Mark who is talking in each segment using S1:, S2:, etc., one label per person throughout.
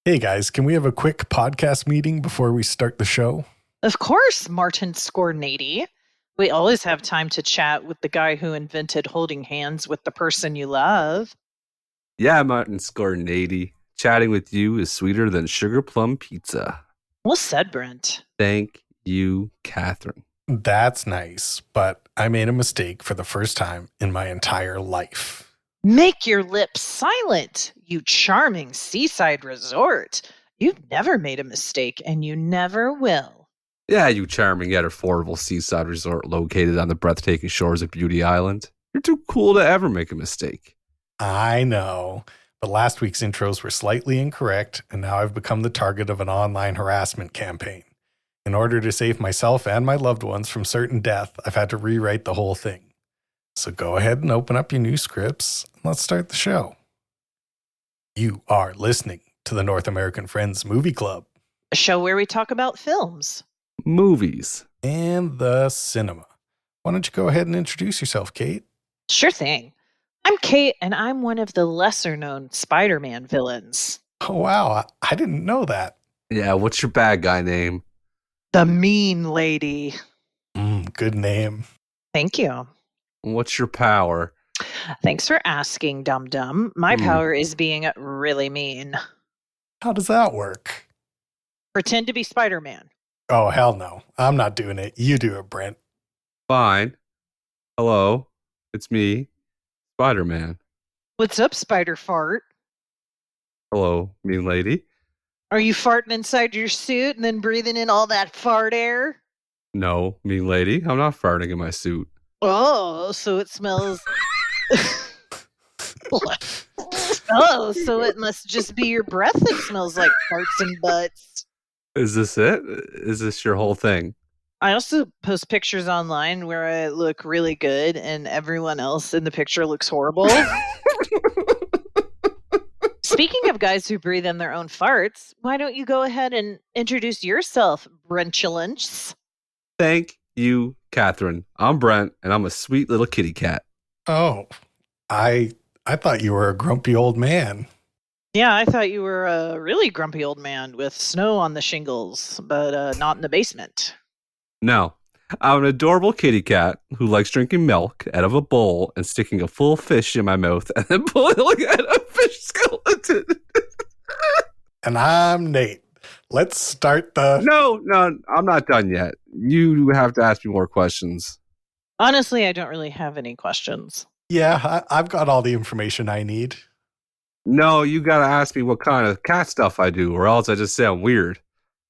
S1: Hey guys, can we have a quick podcast meeting before we start the show?
S2: Of course, Martin Scornady. We always have time to chat with the guy who invented holding hands with the person you love.
S3: Yeah, Martin Scornady. Chatting with you is sweeter than sugar plum pizza.
S2: Well said, Brent.
S3: Thank you, Catherine.
S1: That's nice, but I made a mistake for the first time in my entire life.
S2: Make your lips silent, you charming seaside resort. You've never made a mistake, and you never will.
S3: Yeah, you charming yet affordable seaside resort located on the breathtaking shores of Beauty Island. You're too cool to ever make a mistake.
S1: I know, but last week's intros were slightly incorrect, and now I've become the target of an online harassment campaign. In order to save myself and my loved ones from certain death, I've had to rewrite the whole thing. So go ahead and open up your new scripts, and let's start the show. You are listening to the North American Friends Movie Club.
S2: A show where we talk about films.
S3: Movies.
S1: And the cinema. Why don't you go ahead and introduce yourself, Kate?
S2: Sure thing. I'm Kate, and I'm one of the lesser-known Spider-Man villains.
S1: Oh, wow. I didn't know that.
S3: Yeah, what's your bad guy name?
S2: The Mean Lady.
S1: Good name.
S2: Thank you.
S3: What's your power?
S2: Thanks for asking, dum-dum. My power is being really mean.
S1: How does that work?
S2: Pretend to be Spider-Man.
S1: Oh, hell no. I'm not doing it. You do it, Brent.
S3: Fine. Hello, it's me, Spider-Man.
S2: What's up, Spider Fart?
S3: Hello, mean lady.
S2: Are you farting inside your suit and then breathing in all that fart air?
S3: No, mean lady. I'm not farting in my suit.
S2: Oh, so it smells... Oh, so it must just be your breath that smells like farts and butts.
S3: Is this it? Is this your whole thing?
S2: I also post pictures online where I look really good and everyone else in the picture looks horrible. Speaking of guys who breathe in their own farts, why don't you go ahead and introduce yourself, Brentulence?
S3: Thank you, Catherine. I'm Brent, and I'm a sweet little kitty cat.
S1: Oh, I thought you were a grumpy old man.
S2: Yeah, I thought you were a really grumpy old man with snow on the shingles, but not in the basement.
S3: No, I'm an adorable kitty cat who likes drinking milk out of a bowl and sticking a full fish in my mouth and then pulling out a fish skeleton.
S1: And I'm Nate. Let's start the...
S3: No, I'm not done yet. You have to ask me more questions.
S2: Honestly, I don't really have any questions.
S1: Yeah, I've got all the information I need.
S3: No, you gotta ask me what kind of cat stuff I do, or else I just sound weird.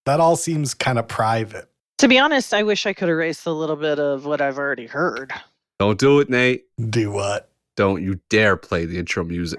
S1: That all seems kind of private.
S2: To be honest, I wish I could erase a little bit of what I've already heard.
S3: Don't do it, Nate.
S1: Do what?
S3: Don't you dare play the intro music.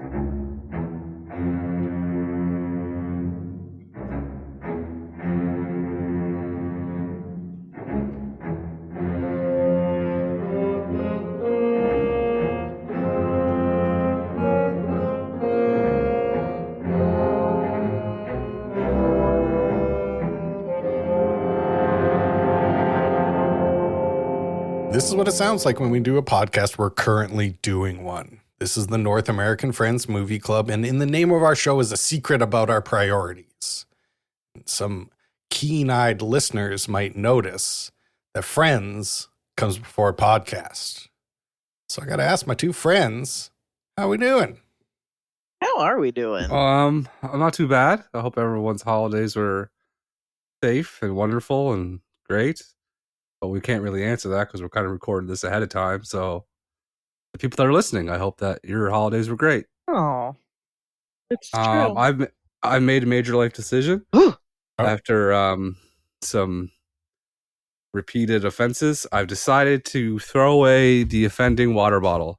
S1: This is what it sounds like when we do a podcast. We're currently doing one. This is the North American Friends Movie Club, and in the name of our show is a secret about our priorities. Some keen-eyed listeners might notice that Friends comes before podcast. So I got to ask my two friends, how we doing?
S2: How are we doing?
S3: I'm not too bad. I hope everyone's holidays were safe and wonderful and great. But we can't really answer that because we're kind of recording this ahead of time. So the people that are listening, I hope that your holidays were great.
S2: Oh, it's true.
S3: I've made a major life decision after some repeated offenses. I've decided to throw away the offending water bottle.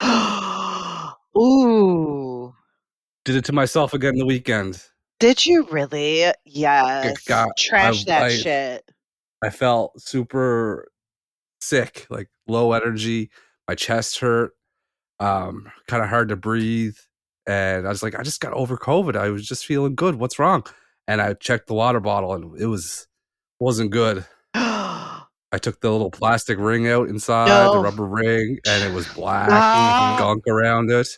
S2: Ooh.
S3: Did it to myself again the weekend.
S2: Did you really? Yes. Trash that shit.
S3: I felt super sick, like low energy. My chest hurt, kind of hard to breathe. And I was like, I just got over COVID. I was just feeling good. What's wrong? And I checked the water bottle and it wasn't good. I took the little plastic ring out inside, the rubber ring, and it was black and gunk around it.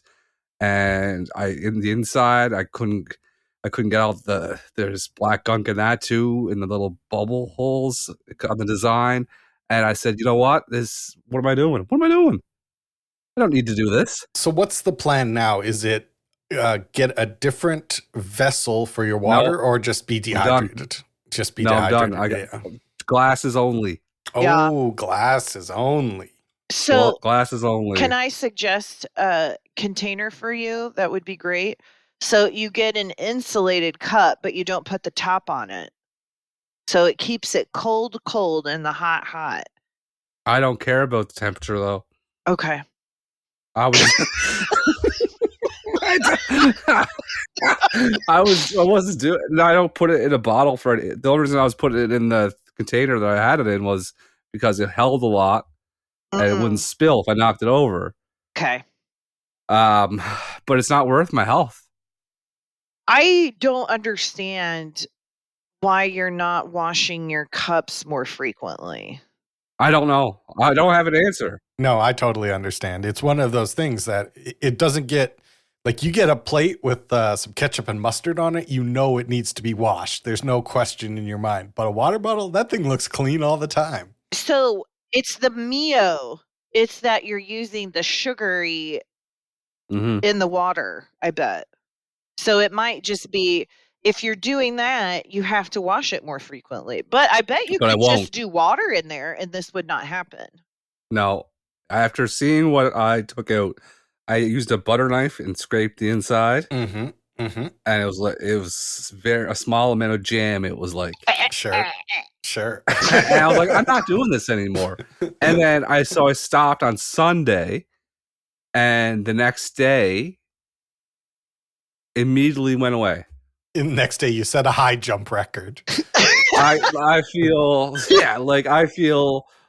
S3: And in the inside, I couldn't I couldn't get out there's black gunk in that too, in the little bubble holes on the design. And I said, you know what? What am I doing? What am I doing? I don't need to do this.
S1: So what's the plan now? Is it get a different vessel for your water, or just be dehydrated? Just be dehydrated.
S3: I'm done. I got glasses only.
S1: Oh, glasses only.
S2: So
S3: glasses only.
S2: Can I suggest a container for you? That would be great. So you get an insulated cup, but you don't put the top on it. So it keeps it cold and the hot.
S3: I don't care about the temperature though.
S2: Okay.
S3: I wasn't doing. No, I don't put it in a bottle for it. The only reason I was putting it in the container that I had it in was because it held a lot and it wouldn't spill if I knocked it over.
S2: Okay.
S3: But it's not worth my health.
S2: I don't understand why you're not washing your cups more frequently.
S3: I don't know. I don't have an answer.
S1: No, I totally understand. It's one of those things that it doesn't get, like, you get a plate with some ketchup and mustard on it, you know it needs to be washed. There's no question in your mind. But a water bottle, that thing looks clean all the time.
S2: So it's the Mio. It's that you're using the sugary in the water, I bet. So it might just be, if you're doing that, you have to wash it more frequently. But I bet you could just do water in there and this would not happen. No.
S3: After seeing what I took out, I used a butter knife and scraped the inside. And it was a small amount of jam. It was like,
S1: sure.
S3: And I was like, I'm not doing this anymore. And then I stopped on Sunday, and the next day immediately went away.
S1: And the next day you set a high jump record.
S3: I feel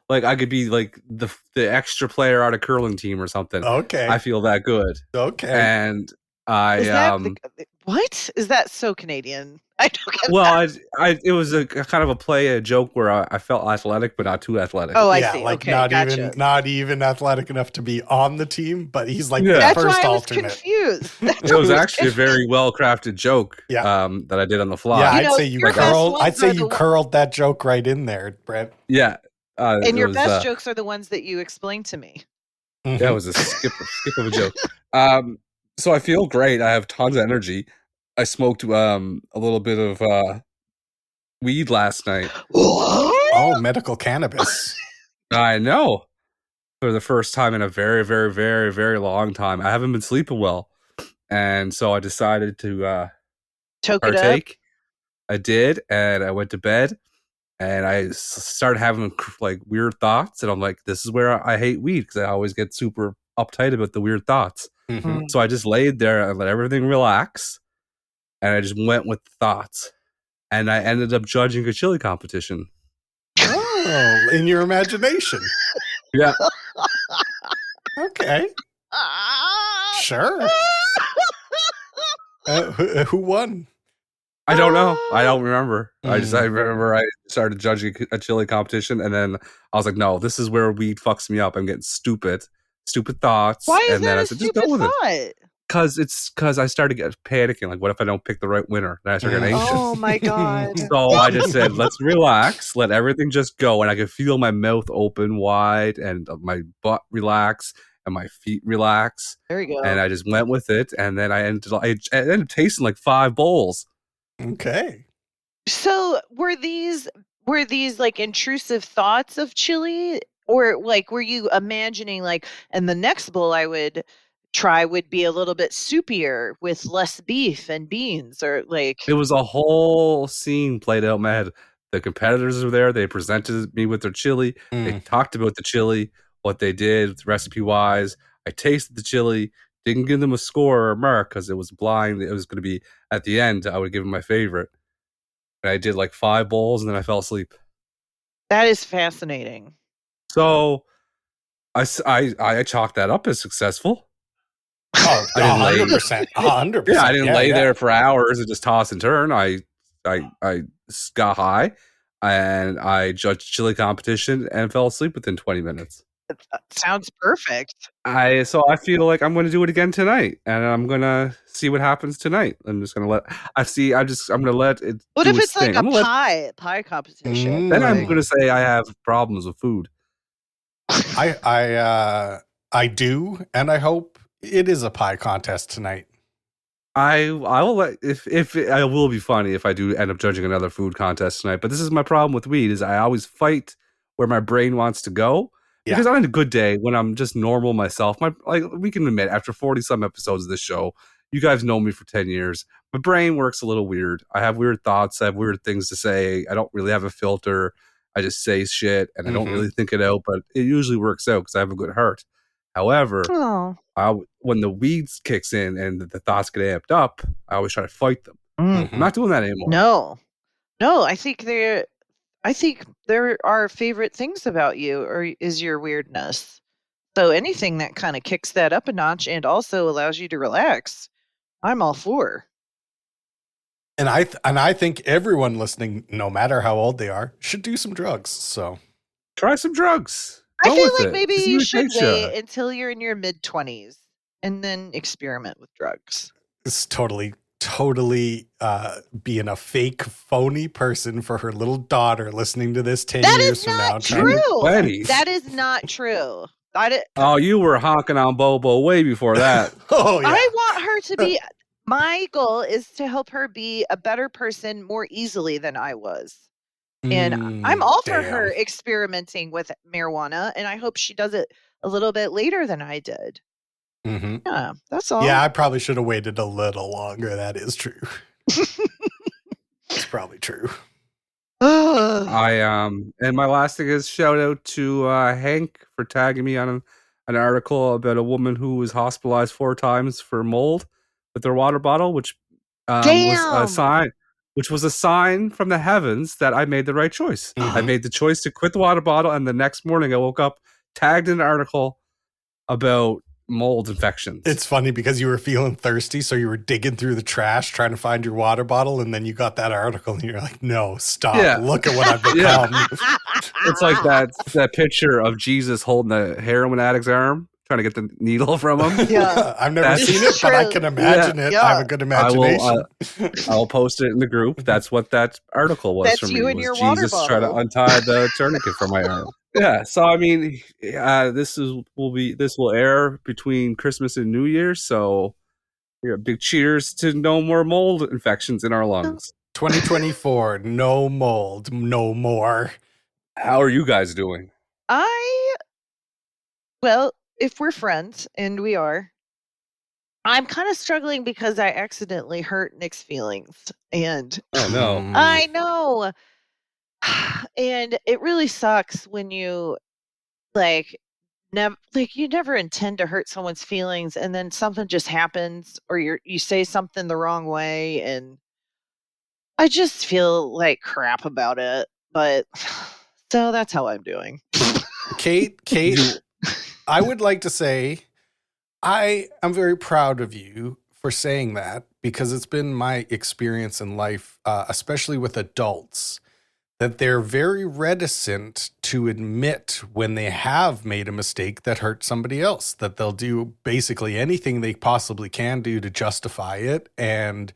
S3: like I could be like the extra player on a curling team or something.
S1: Okay.
S3: I feel that good.
S1: Okay.
S3: And
S2: what? Is that so Canadian? I don't get
S3: that. It was a kind of a joke where I felt athletic, but not too athletic.
S2: Oh, I see.
S1: Like
S2: okay,
S1: not even athletic enough to be on the team, but he's like the
S2: That's
S1: first
S2: why I was
S1: alternate.
S2: Confused.
S3: It was actually a very well crafted joke. That I did on the fly.
S1: Yeah, I'd say you curled that joke right in there, Brent.
S3: Yeah.
S2: And your best jokes are the ones that you explained to me.
S3: That was a skip of a joke. So I feel great. I have tons of energy. I smoked a little bit of weed last night.
S1: Oh, medical cannabis.
S3: I know. For the first time in a very, very, very, very long time. I haven't been sleeping well. And so I decided to partake. I did, and I went to bed. And I started having like weird thoughts, and I'm like, "This is where I hate weed because I always get super uptight about the weird thoughts." So I just laid there and let everything relax, and I just went with the thoughts, and I ended up judging a chili competition.
S1: Oh, in your imagination?
S3: Yeah.
S1: Okay. Sure. Who won?
S3: I don't know. I don't remember. I remember I started judging a chili competition, and then I was like, "No, this is where weed fucks me up. I'm getting stupid thoughts."
S2: Why is
S3: and
S2: that
S3: then
S2: a
S3: I said,
S2: stupid
S3: "Just go with
S2: thought?"
S3: it." Because I started getting panicking. Like, what if I don't pick the right winner? Then I started getting anxious.
S2: Oh my god!
S3: So I just said, "Let's relax. Let everything just go." And I could feel my mouth open wide, and my butt relax, and my feet relax.
S2: There you go.
S3: And I just went with it, and then I ended up tasting like 5 bowls.
S1: Okay.
S2: So were these like intrusive thoughts of chili, or like were you imagining like, and the next bowl I would try would be a little bit soupier with less beef and beans, or like
S3: it was a whole scene played out in my head. The competitors were there. They presented me with their chili. They talked about the chili, what they did recipe wise. I tasted the chili. Didn't give them a score or a mark because it was blind. It was going to be at the end. I would give them my favorite. And I did like 5 bowls, and then I fell asleep.
S2: That is fascinating.
S3: So I chalked that up as successful.
S1: Oh, 100%. 100%.
S3: Yeah, I didn't lay there for hours and just toss and turn. I got high, and I judged chili competition and fell asleep within 20 minutes.
S2: That sounds perfect.
S3: So I feel like I'm going to do it again tonight, and I'm going to see what happens tonight. I'm just going to let. I'm going to let it.
S2: What
S3: do
S2: if
S3: its
S2: it's like
S3: thing.
S2: a pie competition?
S3: Then I'm going to say I have problems with food.
S1: I do, and I hope it is a pie contest tonight.
S3: I will let if it will be funny if I do end up judging another food contest tonight. But this is my problem with weed: is I always fight where my brain wants to go. Because I'm on a good day when I'm just normal myself. We can admit after 40 some episodes of this show, you guys know me for 10 years. My brain works a little weird. I have weird thoughts. I have weird things to say. I don't really have a filter. I just say shit and I don't really think it out, but it usually works out because I have a good heart. However, when the weeds kicks in and the thoughts get amped up, I always try to fight them. I'm not doing that anymore.
S2: No, I think there are favorite things about you, or is your weirdness. So anything that kind of kicks that up a notch and also allows you to relax, I'm all for.
S1: And I think everyone listening, no matter how old they are, should do some drugs. So
S3: try some drugs.
S2: I feel like maybe you should wait until you're in your mid-20s and then experiment with drugs.
S1: It's totally being a fake, phony person for her little daughter listening to this 10 years from now.
S2: That is not true.
S3: Oh, you were honking on Bobo way before that.
S1: Oh, yeah.
S2: I want her to be... My goal is to help her be a better person more easily than I was. And I'm all for her experimenting with marijuana, and I hope she does it a little bit later than I did. Yeah, that's all.
S1: Yeah, I probably should have waited a little longer. That is true. It's probably true.
S3: And my last thing is shout out to Hank for tagging me on an article about a woman who was hospitalized 4 times for mold with their water bottle, which was a sign from the heavens that I made the right choice. I made the choice to quit the water bottle, and the next morning I woke up tagged in an article about mold infections.
S1: It's funny because you were feeling thirsty, so you were digging through the trash trying to find your water bottle, and then you got that article and you're like, no, stop. Look at what I've become.
S3: It's like that picture of Jesus holding the heroin addict's arm, trying to get the needle from him.
S1: Yeah. I've never seen it, but I can imagine it. I have a good imagination.
S3: I will post it in the group. That's what that article was for me.
S2: You and your water
S3: Jesus
S2: bottle.
S3: trying to untie the tourniquet from my arm. Yeah, so I mean, this will air between Christmas and New Year. So, big cheers to no more mold infections in our lungs.
S1: 2024, no mold, no more.
S3: How are you guys doing?
S2: Well, if we're friends, and we are, I'm kind of struggling because I accidentally hurt Nick's feelings, and
S3: oh no,
S2: I know. And it really sucks when you you never intend to hurt someone's feelings, and then something just happens, or you say something the wrong way, and I just feel like crap about it. But so that's how I'm doing.
S1: Kate, I would like to say I am very proud of you for saying that, because it's been my experience in life, especially with adults, that they're very reticent to admit when they have made a mistake that hurt somebody else, that they'll do basically anything they possibly can do to justify it and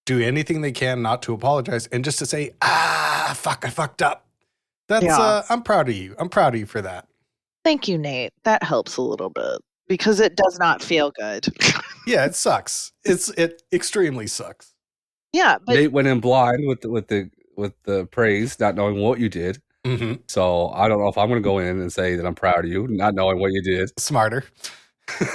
S1: do anything they can not to apologize and just to say, fuck, I fucked up. That's I'm proud of you. I'm proud of you for that.
S2: Thank you, Nate. That helps a little bit because it does not feel good.
S1: Yeah, it sucks. It extremely sucks.
S2: Yeah, but
S3: Nate went in blind with the praise, not knowing what you did. So I don't know if I'm going to go in and say that I'm proud of you, not knowing what you did.
S1: Smarter.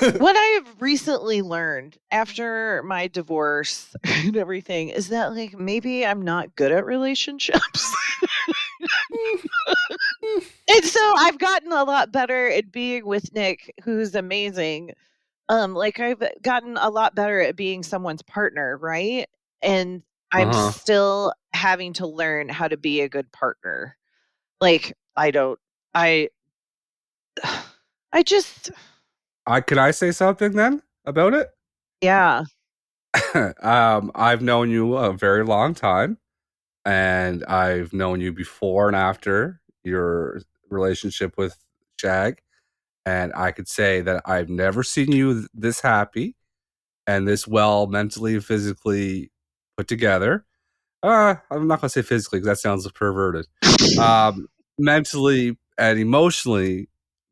S2: What I have recently learned after my divorce and everything is that maybe I'm not good at relationships. And so I've gotten a lot better at being with Nick, who's amazing. I've gotten a lot better at being someone's partner, right? And I'm still having to learn how to be a good partner.
S3: Can I say something then about it?
S2: Yeah.
S3: I've known you a very long time, and I've known you before and after your relationship with Shag. And I could say that I've never seen you this happy and this well mentally and physically put together. I'm not going to say physically because that sounds perverted. Mentally and emotionally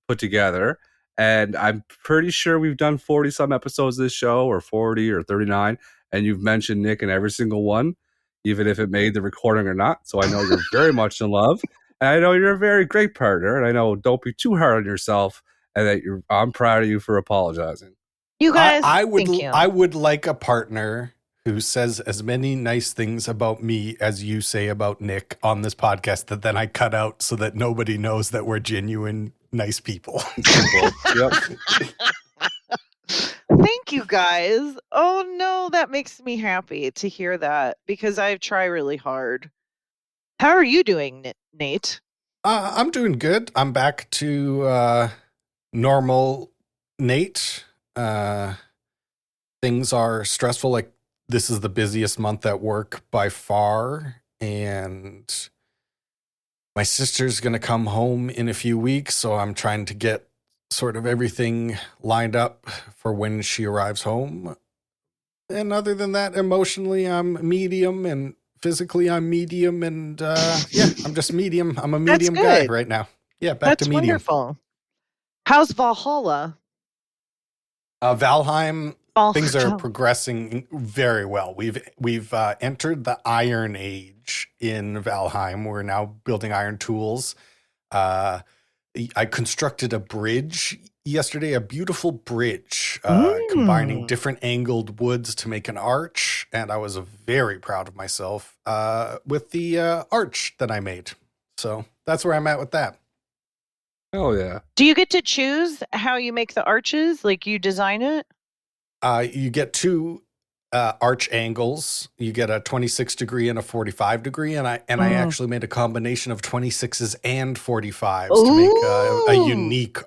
S3: put together. And I'm pretty sure we've done 40 some episodes of this show, or 40 or 39. And you've mentioned Nick in every single one, even if it made the recording or not. So I know you're very much in love. And I know you're a very great partner. And I know don't be too hard on yourself. And that I'm proud of you for apologizing.
S2: You guys,
S1: I
S2: thank
S1: would like a partner who says as many nice things about me as you say about Nick on this podcast that then I cut out so that nobody knows that we're genuine, nice people.
S3: Yep.
S2: Thank you, guys. Oh, no, that makes me happy to hear that because I try really hard. How are you doing, Nate?
S1: I'm doing good. I'm back to normal Nate. Things are stressful. Like, this is the busiest month at work by far. And my sister's going to come home in a few weeks. So I'm trying to get sort of everything lined up for when she arrives home. And other than that, emotionally, I'm medium, and physically, I'm medium. And yeah, I'm just medium. I'm a medium guy right now. Yeah, back to medium.
S2: That's wonderful. How's Valhalla?
S1: Valheim, things are progressing very well. We've entered the Iron Age in Valheim. We're now building iron tools. I constructed a bridge yesterday, a beautiful bridge, combining different angled woods to make an arch, and I was very proud of myself with the arch that I made. So that's where I'm at with that.
S3: Oh, yeah.
S2: Do you get to choose how you make the arches? Like, you design it?
S1: You get two arch angles. You get a 26 degree and a 45 degree. And I actually made a combination of 26s and 45s to make a unique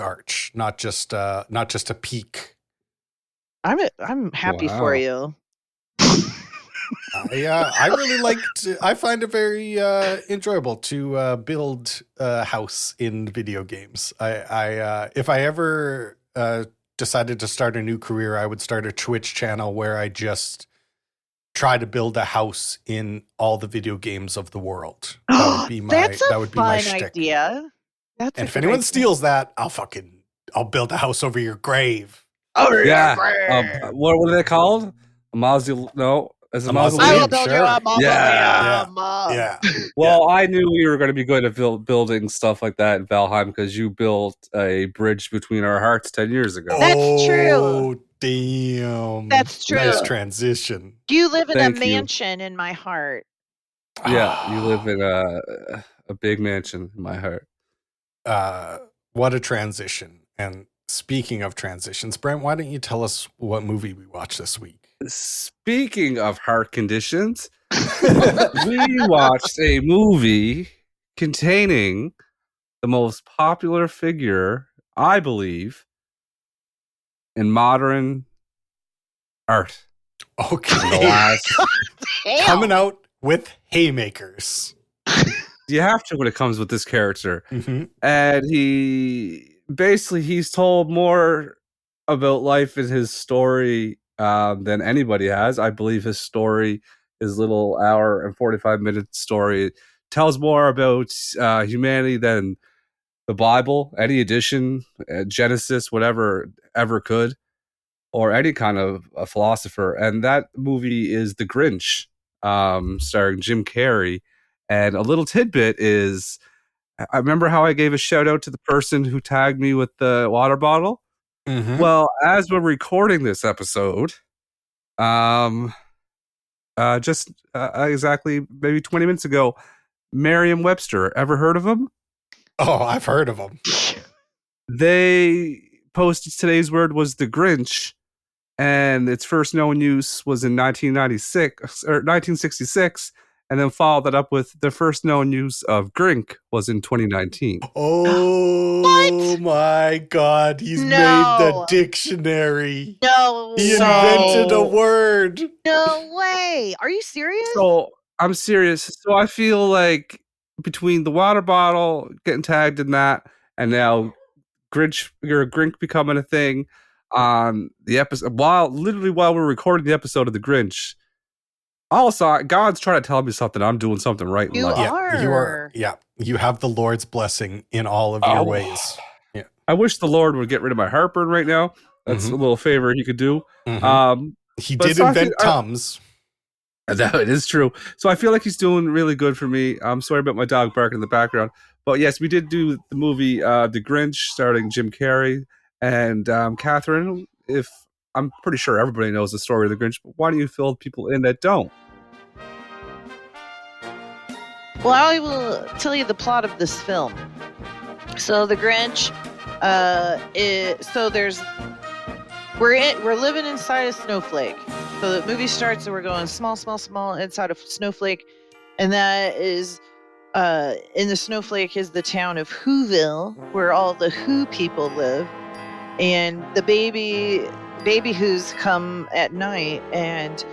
S1: arch, not just a peak.
S2: I'm happy for you.
S1: I really I find it very enjoyable to build a house in video games. If I ever decided to start a new career, I would start a Twitch channel where I just try to build a house in all the video games of the world. That would be my shtick.
S2: Idea.
S1: And if anyone steals that, I'll build a house over your grave.
S2: Over
S3: your
S2: grave.
S3: What are they called? A mausoleum? No.
S1: As a mausoleum.
S2: I will build you a mausoleum.
S1: Yeah.
S3: Well, I knew we were going to be good at building stuff like that in Valheim because you built a bridge between our hearts 10 years ago.
S2: That's true.
S1: Oh, damn.
S2: That's true.
S1: Nice transition.
S2: You live in a mansion in my heart.
S3: Yeah, you live in a big mansion in my heart.
S1: What a transition. And speaking of transitions, Brent, why don't you tell us what movie we watched this week?
S3: Speaking of heart conditions, we watched a movie containing the most popular figure, I believe, in modern art.
S1: Okay. Coming out with haymakers.
S3: You have to when it comes with this character.
S1: Mm-hmm.
S3: And he's told more about life in his story than anybody has. I believe his story, his little hour and 45-minute story, tells more about humanity than the Bible, any edition, Genesis, whatever ever could, or any kind of a philosopher. And that movie is The Grinch, starring Jim Carrey. And a little tidbit is, I remember how I gave a shout out to the person who tagged me with the water bottle.
S1: Mm-hmm.
S3: Well, as we're recording this episode, just exactly maybe 20 minutes ago, Merriam-Webster, ever heard of him?
S1: Oh, I've heard of them.
S3: They posted today's word was the Grinch, and its first known use was in 1966, and then followed that up with the first known use of Grink was in 2019.
S1: Oh, what? My God. He's made the dictionary.
S2: No.
S1: He invented a word.
S2: No way. Are you serious?
S3: So I'm serious. So I feel like between the water bottle, getting tagged in that, and now Grinch becoming a thing on the episode while we're recording the episode of the Grinch. Also, God's trying to tell me something. I'm doing something right in life.
S1: You are. Yeah, you have the Lord's blessing in all of your ways. Yeah.
S3: I wish the Lord would get rid of my heartburn right now. That's a little favor he could do.
S1: He did invent Tums.
S3: That it is true. So I feel like he's doing really good for me. I'm sorry about my dog barking in the background. But yes, we did do the movie The Grinch starring Jim Carrey and Catherine. I'm pretty sure everybody knows the story of The Grinch, but why do you fill people in that don't?
S2: Well, I will tell you the plot of this film. So The Grinch, we're living inside a snowflake. So the movie starts and we're going small inside a snowflake, and that is in the snowflake is the town of Whoville, where all the Who people live, and the baby Who's come at night, and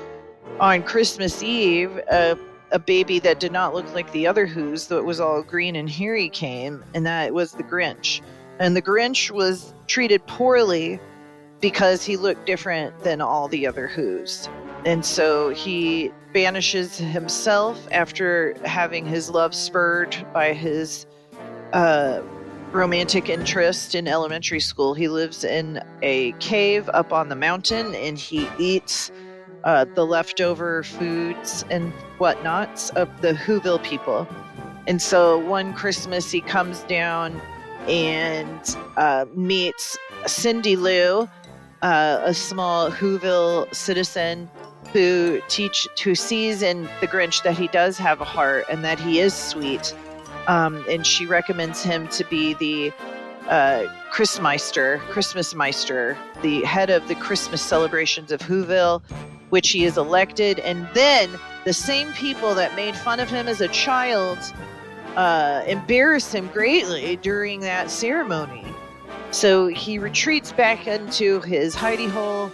S2: on Christmas Eve, a baby that did not look like the other Who's, though it was all green and hairy, came, and that was the Grinch. And the Grinch was treated poorly because he looked different than all the other Who's. And so he banishes himself after having his love spurred by his romantic interest in elementary school. He lives in a cave up on the mountain, and he eats the leftover foods and whatnots of the Whoville people. And so one Christmas he comes down and meets Cindy Lou, a small Whoville citizen who sees in the Grinch that he does have a heart and that he is sweet. And she recommends him to be the Christmas Meister, the head of the Christmas celebrations of Whoville, which he is elected. And then the same people that made fun of him as a child embarrass him greatly during that ceremony. So he retreats back into his hidey hole,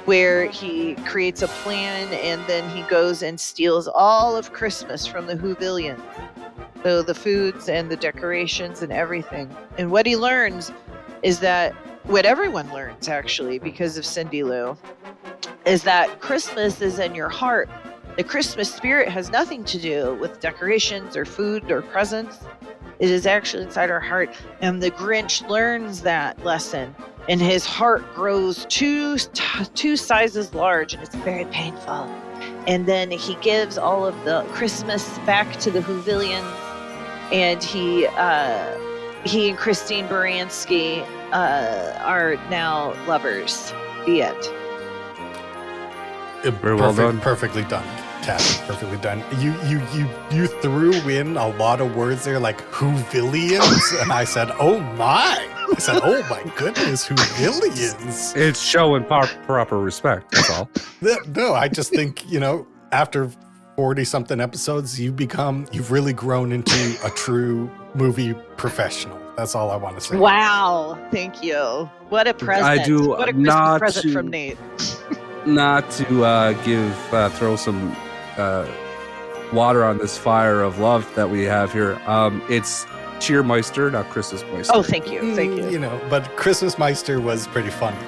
S2: where he creates a plan, and then he goes and steals all of Christmas from the Whovillians. So the foods and the decorations and everything. And what he learns is that, what everyone learns actually because of Cindy Lou, is that Christmas is in your heart. The Christmas spirit has nothing to do with decorations or food or presents. It is actually inside our heart. And the Grinch learns that lesson, and his heart grows two sizes large, and it's very painful. And then he gives all of the Christmas back to the Whovillians, and he and Christine Baranski are now lovers. The end.
S1: Perfectly done, Tabby. Perfectly done. You threw in a lot of words there, like Whovillians, and I said, "Oh my!" I said, "Oh my goodness, Whovillians!"
S3: It's showing proper respect. That's all.
S1: No, I just think after 40-something episodes, you've really grown into a true movie professional. That's all I want to say.
S2: Wow, thank you. What a present!
S3: I do.
S2: What a Christmas present from Nate.
S3: Not to throw some water on this fire of love that we have here. It's Cheermeister, not Christmas Meister.
S2: Oh, thank you.
S1: But Christmas Meister was pretty funny.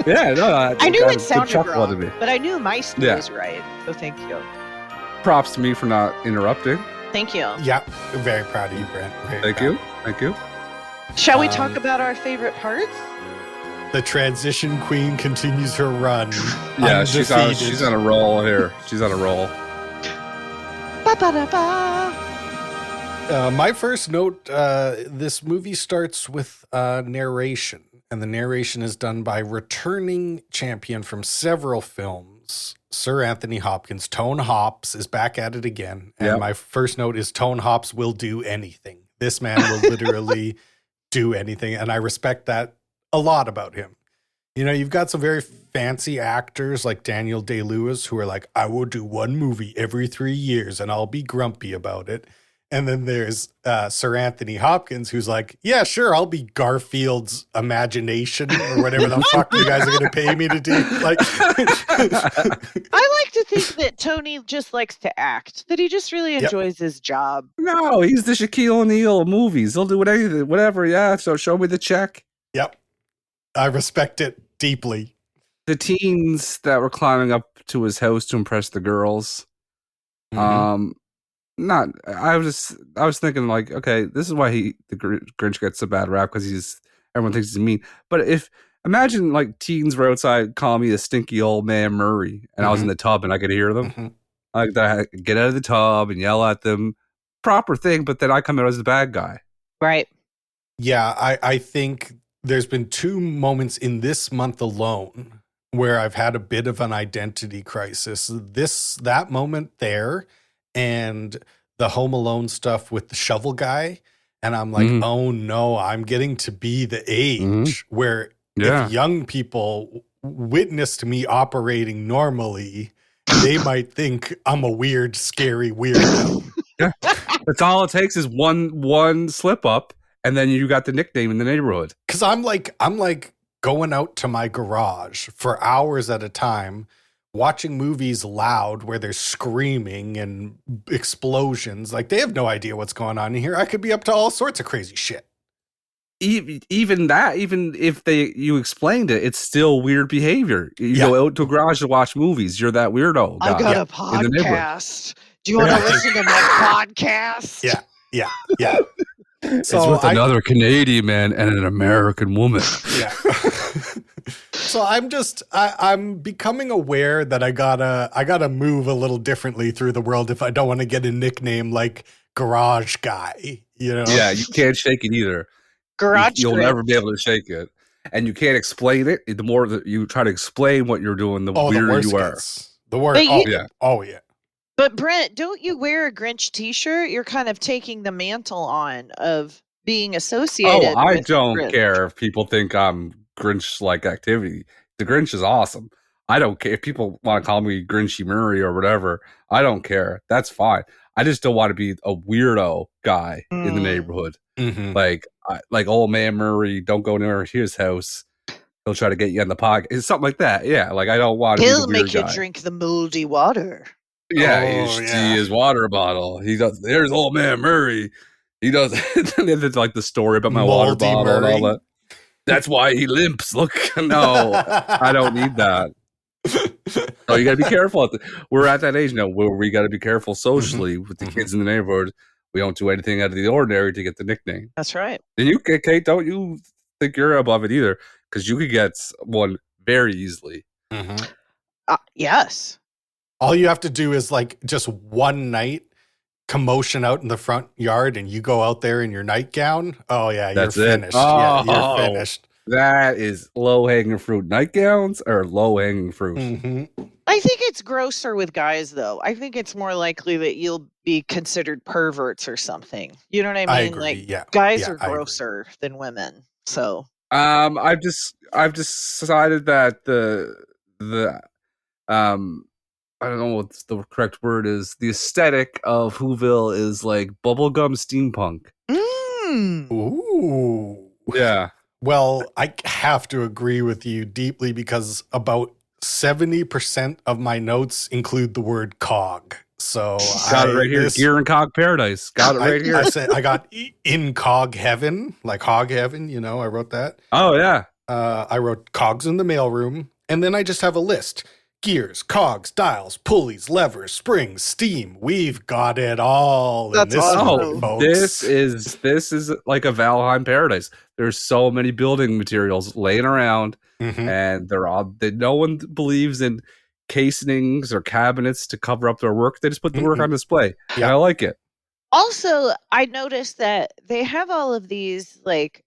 S3: Yeah, no,
S2: I knew it sounded wrong, but I knew Meister was right. So thank you.
S3: Props to me for not interrupting.
S2: Thank you.
S1: Yeah, very proud of you, Brent.
S3: Thank you.
S2: Shall we talk about our favorite parts?
S1: The transition queen continues her run.
S3: Yeah, she's on a roll here. She's on a roll.
S1: My first note, this movie starts with narration, and the narration is done by returning champion from several films, Sir Anthony Hopkins. Tone Hops is back at it again, and my first note is Tone Hops will do anything. This man will literally do anything, and I respect that a lot about him. You've got some very fancy actors like Daniel Day-Lewis who are like, I will do one movie every 3 years and I'll be grumpy about it. And then there's Sir Anthony Hopkins, who's like, yeah, sure, I'll be Garfield's imagination or whatever the fuck you guys are going to pay me to do. Like,
S2: I like to think that Tony just likes to act, that he just really enjoys his job.
S3: No, he's the Shaquille O'Neal of movies. He'll do whatever. Yeah, so show me the check.
S1: Yep. I respect it deeply.
S3: The teens that were climbing up to his house to impress the girls. I was thinking like, okay, this is why the Grinch gets a bad rap, because everyone thinks he's mean. But imagine like teens were outside calling me a stinky old man Murray, and I was in the tub and I could hear them. Like that, I could get out of the tub and yell at them, proper thing. But then I come out as the bad guy,
S2: right?
S1: Yeah, I think there's been 2 moments in this month alone where I've had a bit of an identity crisis. That moment there, and the Home Alone stuff with the shovel guy. And I'm like, oh no, I'm getting to be the age where if young people witnessed me operating normally, they might think I'm a weird, scary weirdo.
S3: Yeah. That's all it takes is one slip up, and then you got the nickname in the neighborhood.
S1: Because I'm like going out to my garage for hours at a time, watching movies loud where there's screaming and explosions. Like, they have no idea what's going on in here. I could be up to all sorts of crazy shit.
S3: Even if you explained it, it's still weird behavior. You go out to a garage to watch movies. You're that weirdo guy.
S2: I got a podcast. Do you want to listen to my podcast?
S1: Yeah.
S3: So it's with another Canadian man and an American woman.
S1: Yeah. So I'm becoming aware that I gotta move a little differently through the world if I don't want to get a nickname like Garage Guy. You know?
S3: Yeah, you can't shake it either. You'll never be able to shake it, and you can't explain it. The more that you try to explain what you're doing, the weirder you are.
S1: The worst. Oh yeah.
S2: But Brent, don't you wear a Grinch t-shirt? You're kind of taking the mantle on of being associated.
S3: I don't care if people think I'm Grinch-like activity. The Grinch is awesome. I don't care if people want to call me Grinchy Murray or whatever. I don't care. That's fine. I just don't want to be a weirdo guy in the neighborhood. Like old man Murray, don't go near his house. He'll try to get you in the pocket. It's something like that. Yeah, like I don't want to be the weird guy.
S2: He'll make you drink the moldy water.
S3: Yeah, see his water bottle. He does. There's old man Murray. He does. It's like the story about my water bottle Murray. And all that. That's why he limps. Look, no, I don't need that. So you got to be careful. We're at that age now where we got to be careful socially with the kids in the neighborhood. We don't do anything out of the ordinary to get the nickname.
S2: That's right.
S3: And you, Kate, don't you think you're above it either? Because you could get one very easily.
S2: Yes.
S1: All you have to do is like just one night commotion out in the front yard, and you go out there in your nightgown. Oh yeah,
S3: that's
S1: you're finished. Yeah, you're finished.
S3: That is low-hanging fruit. Nightgowns are low-hanging fruit.
S2: I think it's grosser with guys, though. I think it's more likely that you'll be considered perverts or something. You know what I mean?
S1: I agree.
S2: Like guys are grosser than women. So
S3: I've decided that the I don't know what the correct word is. The aesthetic of Whoville is like bubblegum steampunk.
S1: Ooh.
S3: Yeah.
S1: Well, I have to agree with you deeply because about 70% of my notes include the word cog. So
S3: got it right here. Gear and Cog Paradise. Got it right here.
S1: I got in cog heaven, like hog heaven. You know, I wrote that.
S3: Oh yeah.
S1: I wrote cogs in the mailroom, and then I just have a list. Gears, cogs, dials, pulleys, levers, springs, steam. We've got it all.
S2: That's awesome.
S1: Folks.
S3: This is like a Valheim paradise. There's so many building materials laying around, and no one believes in casings or cabinets to cover up their work. They just put the work on display. Yeah, I like it.
S2: Also, I noticed that they have all of these like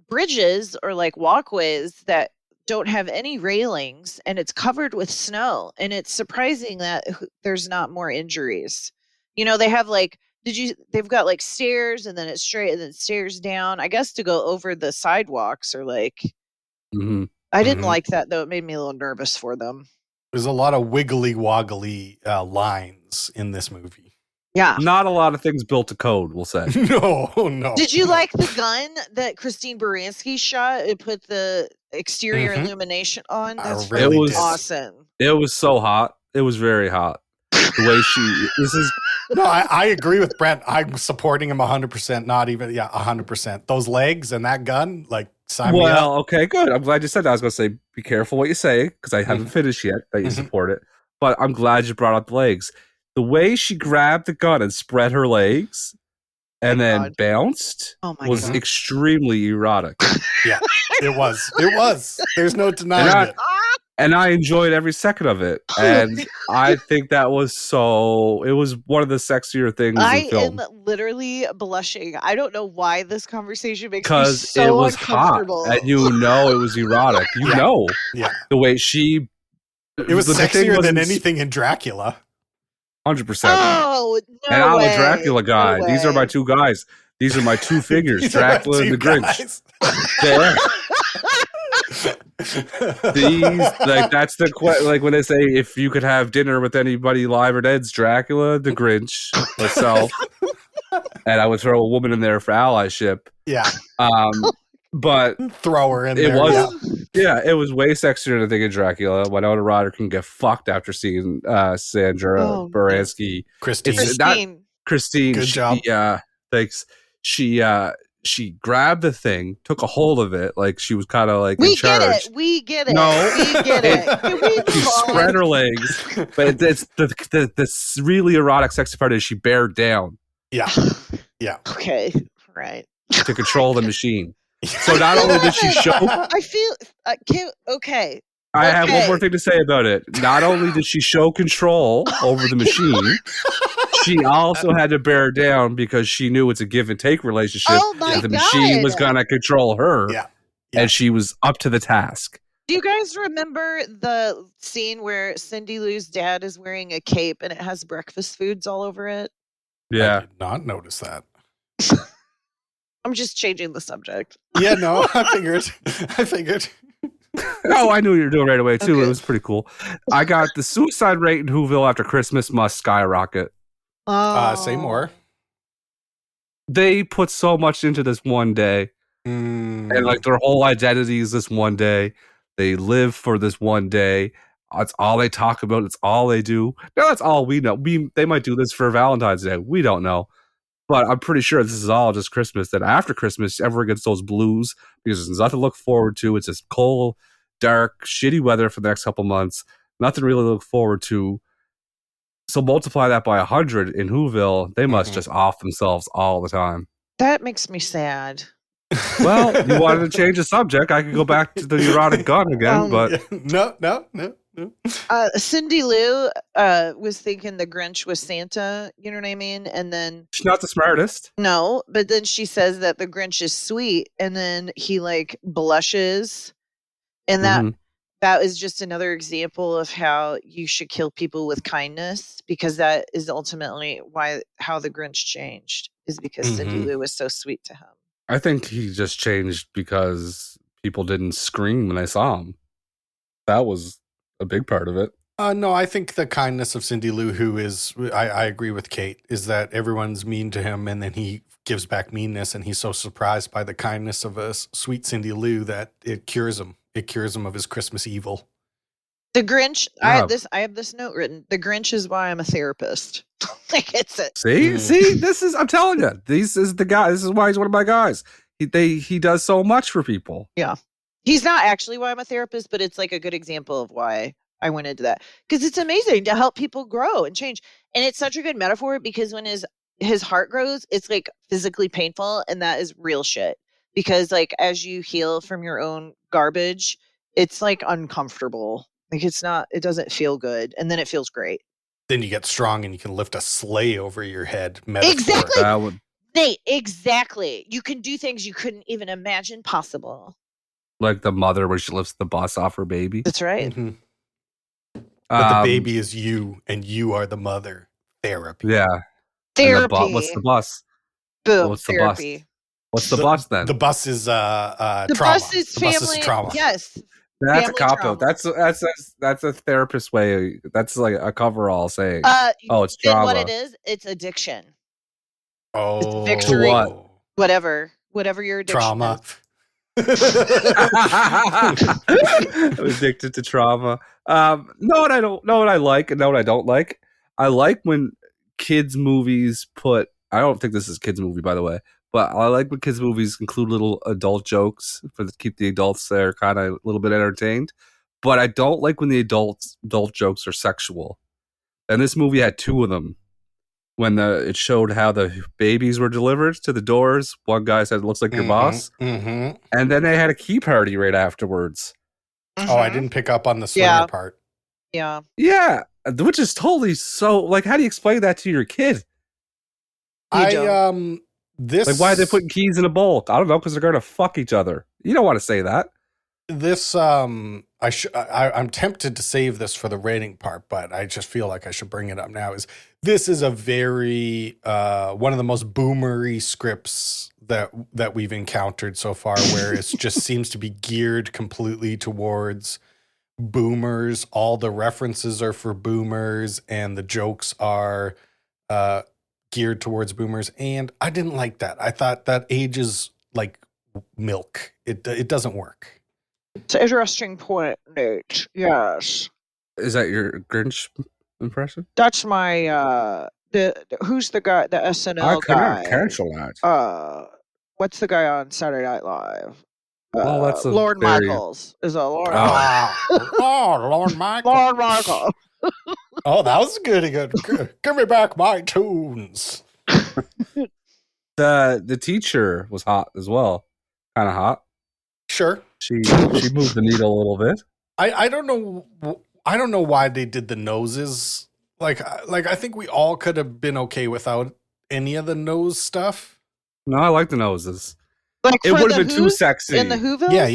S2: bridges or like walkways that don't have any railings, and it's covered with snow, and it's surprising that there's not more injuries. You know, they have like they've got like stairs, and then it's straight, and then stairs down, I guess, to go over the sidewalks or like I didn't like that, though. It made me a little nervous for them.
S1: There's a lot of wiggly woggly lines in this movie.
S2: Yeah.
S3: Not a lot of things built to code, we'll say.
S1: No.
S2: Did you like the gun that Christine Baranski shot? It put the exterior illumination on. That's really awesome.
S3: It was so hot. It was very hot. The way
S1: No, I agree with Brent. I'm supporting him 100%. Not even 100%. Those legs and that gun, like, sign me up.
S3: Okay, good. I'm glad you said that. I was going to say, be careful what you say, because I haven't finished yet that you support it. But I'm glad you brought up the legs. The way she grabbed the gun and spread her legs and then bounced was extremely erotic.
S1: Yeah, it was. There's no denying it.
S3: And I enjoyed every second of it. And I think it was one of the sexier things in film.
S2: I am literally blushing. I don't know why this conversation makes me
S3: because
S2: so
S3: it was
S2: uncomfortable.
S3: hot. And it was erotic. The way she...
S1: It was sexier than anything in Dracula.
S3: 100%.
S2: Oh, no
S3: And I'm
S2: way.
S3: a Dracula guy.
S2: No
S3: These are my two guys. These are my two figures, Dracula and the Grinch. That's the when they say if you could have dinner with anybody live or dead, it's Dracula, the Grinch, myself, and I would throw a woman in there for allyship.
S1: Yeah.
S3: But
S1: throw her in there.
S3: It was way sexier than I think in Dracula. Winona Ryder can get fucked after seeing Sandra Baranski. Christine.
S1: Good job.
S3: Thanks. She grabbed the thing, took a hold of it, like she was kind of like in charge.
S2: We get it.
S3: No,
S2: we get it.
S3: She spread her legs, but it's the really erotic, sexy part is she bared down.
S1: Yeah.
S2: Okay, right.
S3: To control the machine. So not only did she show,
S2: I feel okay.
S3: I have one more thing to say about it. Not only did she show control over the machine, she also had to bear down because she knew it's a give and take relationship. The machine was going to control her, and she was up to the task.
S2: Do you guys remember the scene where Cindy Lou's dad is wearing a cape and it has breakfast foods all over it?
S3: Yeah.
S1: I did not notice that.
S2: I'm just changing the subject.
S1: Yeah, no, I figured.
S3: Oh, I knew you were doing right away, too. Okay. It was pretty cool. I got the suicide rate in Whoville after Christmas must skyrocket.
S1: Say more.
S3: They put so much into this one day. And like their whole identity is this one day. They live for this one day. It's all they talk about. It's all they do. Now, that's all we know. They might do this for Valentine's Day. We don't know. But I'm pretty sure this is all just Christmas. That after Christmas, everyone gets those blues because there's nothing to look forward to. It's just cold, dark, shitty weather for the next couple months. Nothing really to look forward to. So multiply that by 100 in Whoville. They must just off themselves all the time.
S2: That makes me sad.
S3: Well, you wanted to change the subject. I could go back to the erotic gun again, but
S1: no.
S2: Cindy Lou was thinking the Grinch was Santa, you know what I mean? And then
S3: she's not the smartest.
S2: No, but then she says that the Grinch is sweet, and then he like blushes, and that is just another example of how you should kill people with kindness, because that is ultimately how the Grinch changed, is because Cindy Lou was so sweet to him.
S3: I think he just changed because people didn't scream when they saw him. That was a big part of it.
S1: No, I think the kindness of Cindy Lou Who is, I agree with Kate, is that everyone's mean to him and then he gives back meanness, and he's so surprised by the kindness of a sweet Cindy Lou that it cures him. It cures him of his Christmas evil.
S2: The Grinch, I have this note written. The Grinch is why I'm a therapist. Like it's it.
S3: See, I'm telling you, this is the guy. This is why he's one of my guys. He does so much for people.
S2: Yeah. He's not actually why I'm a therapist, but it's like a good example of why I went into that. Because it's amazing to help people grow and change. And it's such a good metaphor, because when his heart grows, it's like physically painful, and that is real shit. Because like as you heal from your own garbage, it's like uncomfortable. Like it doesn't feel good, and then it feels great.
S1: Then you get strong and you can lift a sleigh over your head. Metaphor.
S2: Exactly. Nate, exactly. You can do things you couldn't even imagine possible.
S3: Like the mother when she lifts the bus off her baby.
S2: That's right.
S1: But the baby is you, and you are the mother. Therapy.
S3: Yeah.
S2: Therapy.
S3: What's the bus?
S2: Boom.
S3: What's
S2: therapy.
S3: The bus? What's the bus then?
S1: The bus is trauma.
S2: The bus is family.
S1: Bus is trauma.
S2: Yes.
S3: That's a
S2: Family
S3: cop out.
S2: trauma.
S3: That's a therapist way. That's like a coverall saying, "Oh, it's
S2: Then what
S3: trauma."
S2: it is, it's addiction. It's
S1: Oh,
S3: To
S2: victory.
S3: what?
S2: Whatever your addiction
S1: trauma.
S3: I'm addicted to trauma. Know what I don't know what I like and know what I don't like. I like when kids movies put. I don't think this is a kids movie, by the way, but I like when kids movies include little adult jokes to keep the adults there kind of a little bit entertained. But I don't like when the adult jokes are sexual. And this movie had two of them. When it showed how the babies were delivered to the doors, one guy said, "It looks like your boss," and then they had a key party right afterwards.
S1: Oh, I didn't pick up on the swinger part.
S2: Yeah,
S3: which is totally so. Like, how do you explain that to your kid?
S1: This
S3: like, why are they putting keys in a bowl? I don't know, because they're going to fuck each other. You don't want to say that.
S1: This I'm tempted to save this for the rating part, but I just feel like I should bring it up now. This is a very one of the most boomery scripts that we've encountered so far, where it just seems to be geared completely towards boomers. All the references are for boomers, and the jokes are geared towards boomers. And I didn't like that. I thought that ages like milk. It doesn't work.
S2: It's an interesting point, Nate. Yes.
S3: Is that your Grinch impression?
S2: That's my who's the guy, the SNL guy?
S3: Cancel that.
S2: What's the guy on Saturday Night Live?
S3: Well, that's
S2: Lord Michaels is a Lord.
S1: Lord Michael.
S2: Lord Michael.
S1: Oh, that was good. Give me back my tunes.
S3: The teacher was hot as well. Kind of hot.
S1: Sure.
S3: She moved the needle a little bit.
S1: I don't know why they did the noses. Like I think we all could have been okay without any of the nose stuff.
S3: No, I like the noses.
S2: Like
S3: it would have been too sexy
S2: in the Whoville.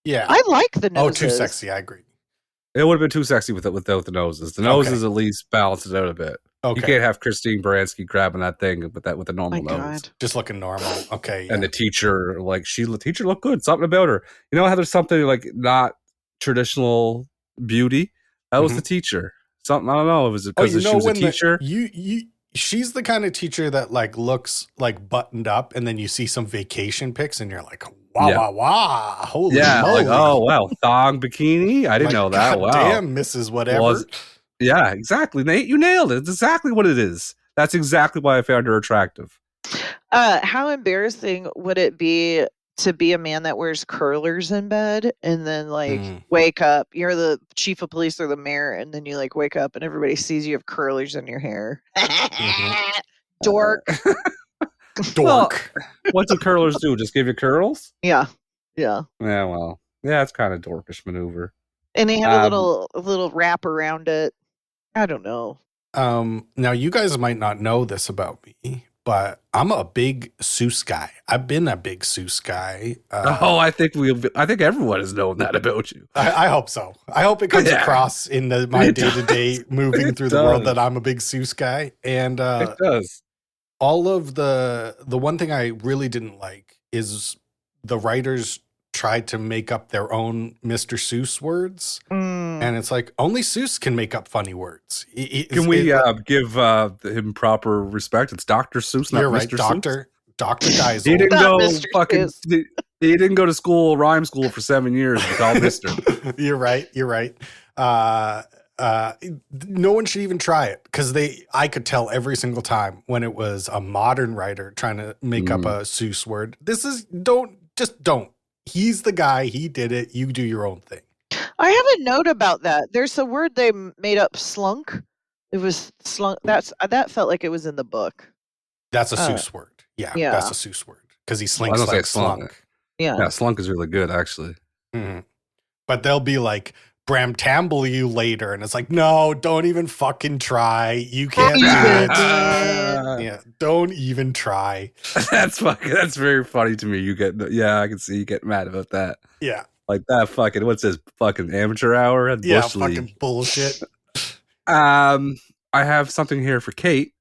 S1: Yeah.
S2: I like the noses.
S1: Oh, too sexy. I agree.
S3: It would have been too sexy without the noses. The noses at least balance it out a bit. Okay. You can't have Christine Baranski grabbing that thing with a normal nose.
S2: God.
S1: Just looking normal. Okay. Yeah.
S3: And the teacher, the teacher looked good. Something about her. You know how there's something like not traditional beauty? That was the teacher. Something, I don't know. Was it because she was a teacher?
S1: She's the kind of teacher that like looks like buttoned up, and then you see some vacation pics, and you're like, wow, holy moly.
S3: Like, oh wow, thong bikini. I didn't know that.
S1: God
S3: wow,
S1: damn, Mrs. Whatever.
S3: Yeah, exactly, Nate. You nailed it. It's exactly what it is. That's exactly why I found her attractive.
S2: How embarrassing would it be to be a man that wears curlers in bed and then wake up? You're the chief of police or the mayor, and then you wake up and everybody sees you have curlers in your hair. Dork.
S3: Well, what do curlers do? Just give you curls?
S2: Yeah.
S3: Yeah, well, yeah, it's kind of dorkish maneuver.
S2: And they have a little wrap around it. I don't know.
S1: Now you guys might not know this about me, but I'm a big Seuss guy. I've been a big Seuss guy.
S3: I think everyone has known that about you.
S1: I hope so. I hope it comes across in my day-to-day moving through the world that I'm a big Seuss guy. And
S3: it does.
S1: All of the one thing I really didn't like is the writers tried to make up their own Mr. Seuss words. And it's like, only Seuss can make up funny words.
S3: Can we give him proper respect? It's Dr. Seuss, not Mr. Seuss.
S1: Dr. Geisel.
S3: He didn't go to school, rhyme school for 7 years. It's called Mr.
S1: You're right. No one should even try it, because I could tell every single time when it was a modern writer trying to make up a Seuss word. Don't. He's the guy. He did it. You do your own thing.
S2: I have a note about that. There's a word they made up, slunk. It was slunk. That felt like it was in the book.
S1: That's a Seuss word. Yeah, that's a Seuss word, because he slinks like slunk.
S3: Yeah, slunk is really good, actually.
S1: Mm-hmm. But they'll be like, Bramtamble you later, and it's like, no, don't even fucking try. You can't do it. Yeah, don't even try.
S3: That's very funny to me. I can see you get mad about that.
S1: Yeah.
S3: Like that fucking, what's this fucking amateur hour at Bush League?
S1: Fucking bullshit.
S3: I have something here for Kate.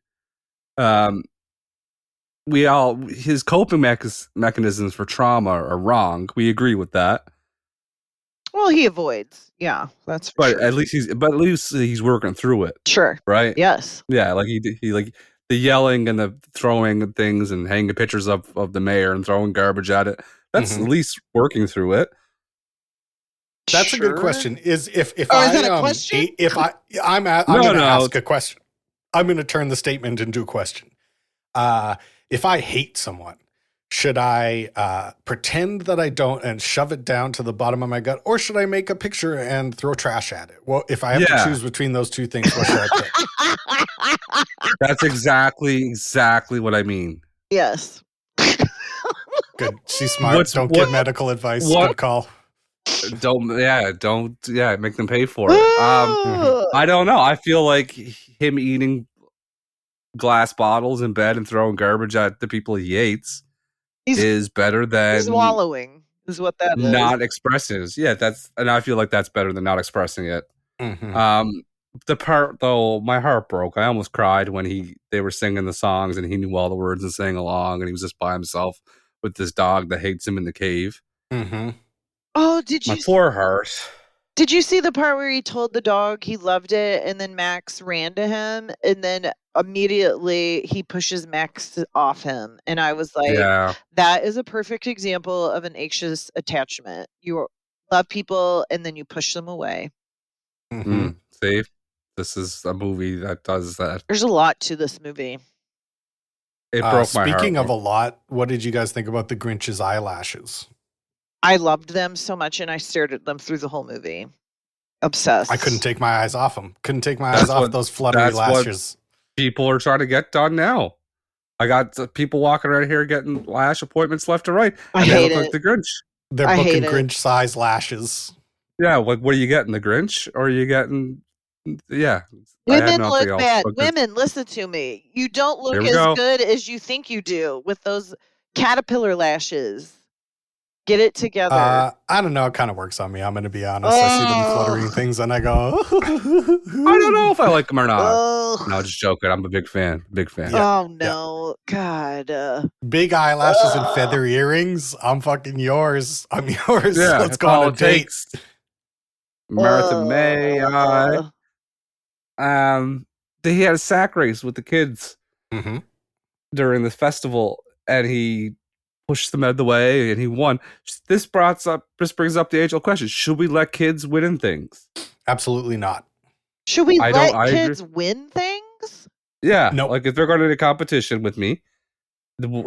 S3: His coping mechanisms for trauma are wrong. We agree with that.
S2: Well, he avoids. Yeah, that's for sure.
S3: At least he's working through it.
S2: Sure.
S3: Right?
S2: Yes.
S3: Yeah, like he like the yelling and the throwing things and hanging pictures of the mayor and throwing garbage at it. That's at least working through it.
S1: That's a good question. Is if
S2: is that a question?
S1: I'm going to ask a question. I'm going to turn the statement into a question. If I hate someone, should I pretend that I don't and shove it down to the bottom of my gut, or should I make a picture and throw trash at it? Well, if I have to choose between those two things, what should I pick?
S3: That's exactly what I mean.
S2: Yes.
S1: Good. She's smart. Don't give medical advice. Good call.
S3: Don't make them pay for it. I don't know. I feel like him eating glass bottles in bed and throwing garbage at the people he hates is better than
S2: swallowing is what that is.
S3: Not expressing it. Yeah, and I feel like that's better than not expressing it. The part though, my heart broke. I almost cried when they were singing the songs and he knew all the words and sang along, and he was just by himself with this dog that hates him in the cave.
S2: Oh, did you?
S3: My poor heart.
S2: Did you see the part where he told the dog he loved it, and then Max ran to him, and then immediately he pushes Max off him? And I was like, that is a perfect example of an anxious attachment. You love people, and then you push them away.
S3: See, this is a movie that does that.
S2: There's a lot to this movie.
S3: It broke my heart.
S1: Speaking of a lot, what did you guys think about the Grinch's eyelashes?
S2: I loved them so much, and I stared at them through the whole movie. Obsessed.
S1: I couldn't take my eyes off them. Couldn't take my eyes off those fluttery lashes.
S3: People are trying to get done now. I got people walking around here getting lash appointments left and right.
S2: I hate it.
S3: Like the Grinch.
S1: They're booking Grinch-size lashes.
S3: Yeah, like what are you getting? The Grinch? Or are you getting... Yeah.
S2: Women look bad. Women, listen to me. You don't look as good as you think you do with those caterpillar lashes. Get it together.
S1: I don't know. It kind of works on me. I'm going to be honest. I see them fluttering things and I go,
S3: I don't know if I like them or not. No, just joking. I'm a big fan.
S2: Yeah, oh, no. Yeah. God.
S1: Big eyelashes and feather earrings. I'm fucking yours. I'm yours.
S3: Yeah,
S1: let's go on a date.
S3: Martha May. He had a sack race with the kids during this festival, and he pushed them out of the way, and he won. This brings up the age-old question: should we let kids win in things?
S1: Absolutely not.
S2: Should we let kids win things?
S3: Yeah, no. Like if they're going to a competition with me,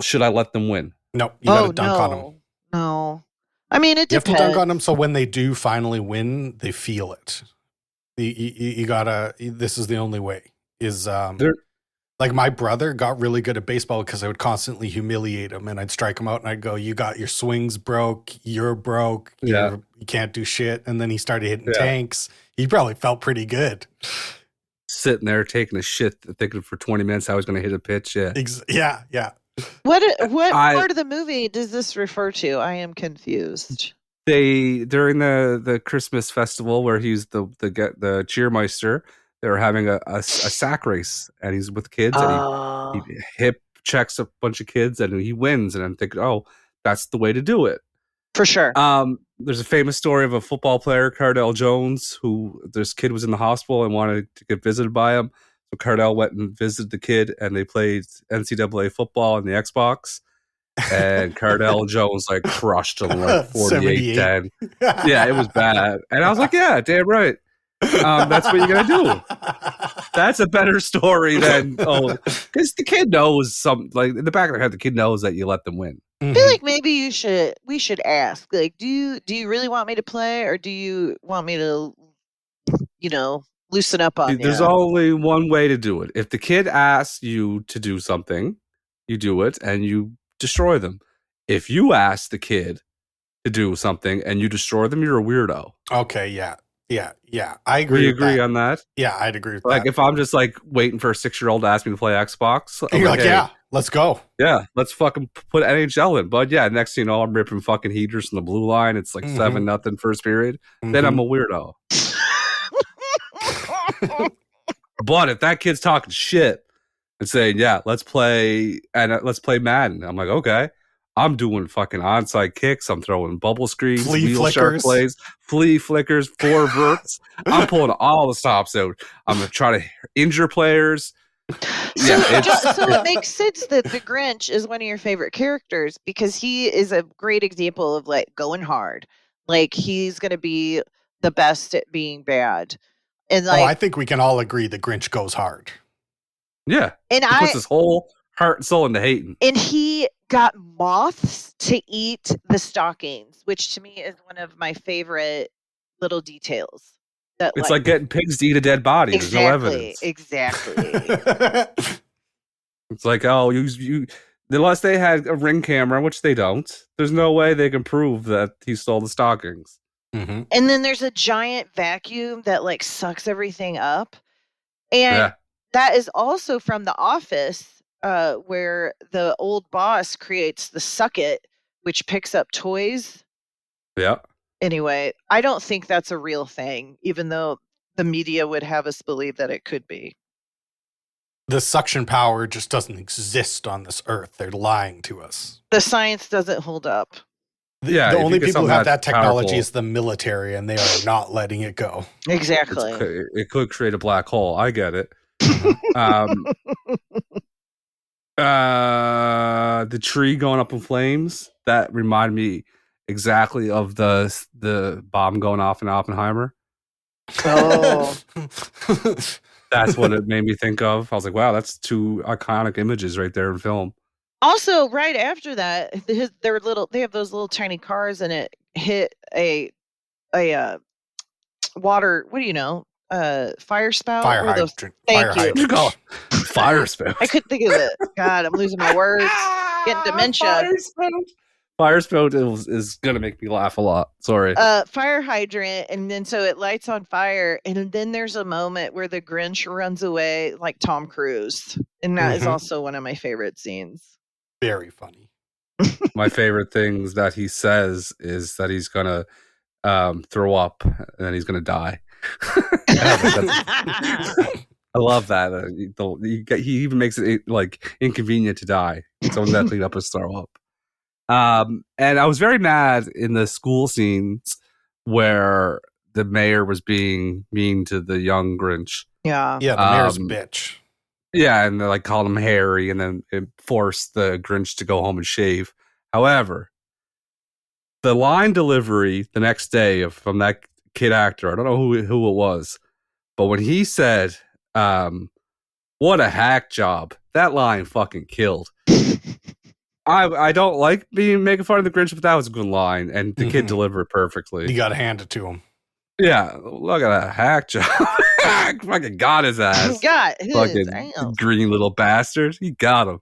S3: should I let them win?
S1: No, you got to dunk on them.
S2: No, I mean it depends.
S1: You have to dunk on them so when they do finally win, they feel it. You gotta. This is the only way. Like my brother got really good at baseball because I would constantly humiliate him, and I'd strike him out, and I'd go, "You got your swings broke. You're broke. You can't do shit." And then he started hitting tanks. He probably felt pretty good.
S3: Sitting there taking a shit, thinking for 20 minutes how I was going to hit a pitch.
S1: Yeah.
S2: What part of the movie does this refer to? I am confused.
S3: During the Christmas festival where he's the cheermeister, they were having a sack race, and he's with kids, and he hip checks a bunch of kids, and he wins. And I'm thinking, oh, that's the way to do it.
S2: For sure.
S3: There's a famous story of a football player, Cardell Jones, who this kid was in the hospital and wanted to get visited by him. So Cardell went and visited the kid, and they played NCAA football on the Xbox. And Cardell Jones like crushed him like 48-10. Yeah, it was bad. And I was like, yeah, damn right. That's what you're gonna do. That's a better story than because the kid knows like in the back of their head, the kid knows that you let them win.
S2: I feel like maybe we should ask, like, do you really want me to play, or do you want me to, loosen up on you?
S3: There's only one way to do it. If the kid asks you to do something, you do it and you destroy them. If you ask the kid to do something and you destroy them, you're a weirdo.
S1: Okay, yeah. I agree.
S3: We agree on that.
S1: Yeah, I'd agree with
S3: that. Like if I'm just like waiting for a 6-year-old to ask me to play Xbox,
S1: you're like, yeah, let's go.
S3: Yeah, let's fucking put NHL in. But yeah, next thing you know, I'm ripping fucking heaters from the blue line. It's like 7-0 first period. Then I'm a weirdo. But if that kid's talking shit and saying, yeah, let's play Madden, I'm like, okay. I'm doing fucking onside kicks. I'm throwing bubble screens,
S1: Flea
S3: wheel shark
S1: flickers.
S3: plays, flea flickers, forwards. I'm pulling all the stops out. I'm going to try to injure players.
S2: So it makes sense that the Grinch is one of your favorite characters because he is a great example of like going hard. Like he's going to be the best at being bad. And like,
S1: I think we can all agree the Grinch goes hard.
S3: Yeah.
S2: And
S3: he puts his whole heart and soul into hating.
S2: And he got moths to eat the stockings, which to me is one of my favorite little details. That,
S3: it's like getting pigs to eat a dead body.
S2: Exactly,
S3: there's no evidence.
S2: Exactly.
S3: It's like, you unless they had a Ring camera, which they don't, there's no way they can prove that he stole the stockings.
S1: Mm-hmm.
S2: And then there's a giant vacuum that like sucks everything up. And that is also from The Office, where the old boss creates the Suck It, which picks up toys.
S3: Yeah.
S2: Anyway, I don't think that's a real thing, even though the media would have us believe that it could be.
S1: The suction power just doesn't exist on this earth. They're lying to us.
S2: The science doesn't hold up.
S1: The only people who have that technology is the military, and they are not letting it go.
S2: Exactly.
S3: It could create a black hole. I get it. The tree going up in flames, that reminded me exactly of the bomb going off in Oppenheimer.
S2: Oh.
S3: That's what it made me think of. I was like, wow, that's two iconic images right there in film.
S2: Also, right after that, they have those little tiny cars, and it hit a water, what do you know? Fire spout?
S1: Fire hydrant.
S2: Thank you.
S3: Fire spout.
S2: I couldn't think of it. God, I'm losing my words. Getting dementia.
S3: Fire spout is going to make me laugh a lot. Sorry.
S2: Fire hydrant, and then so it lights on fire, and then there's a moment where the Grinch runs away like Tom Cruise, and that is also one of my favorite scenes.
S1: Very funny.
S3: My favorite things that he says is that he's going to throw up and then he's going to die. I love that. He even makes it like inconvenient to die. Someone's got to clean up his throw up. And I was very mad in the school scenes where the mayor was being mean to the young Grinch.
S2: Yeah.
S1: Yeah, the mayor's a bitch.
S3: Yeah, and they like called him Harry, and then it forced the Grinch to go home and shave. However, the line delivery the next day from that kid actor, I don't know who it was, but when he said, what a hack job, that line fucking killed. I don't like making fun of the Grinch, but that was a good line, and the kid delivered perfectly.
S1: You gotta hand it to him.
S3: Yeah, look at that hack job. Fucking got his ass.
S2: Got his
S3: fucking
S2: ass.
S3: green little bastard. He got him.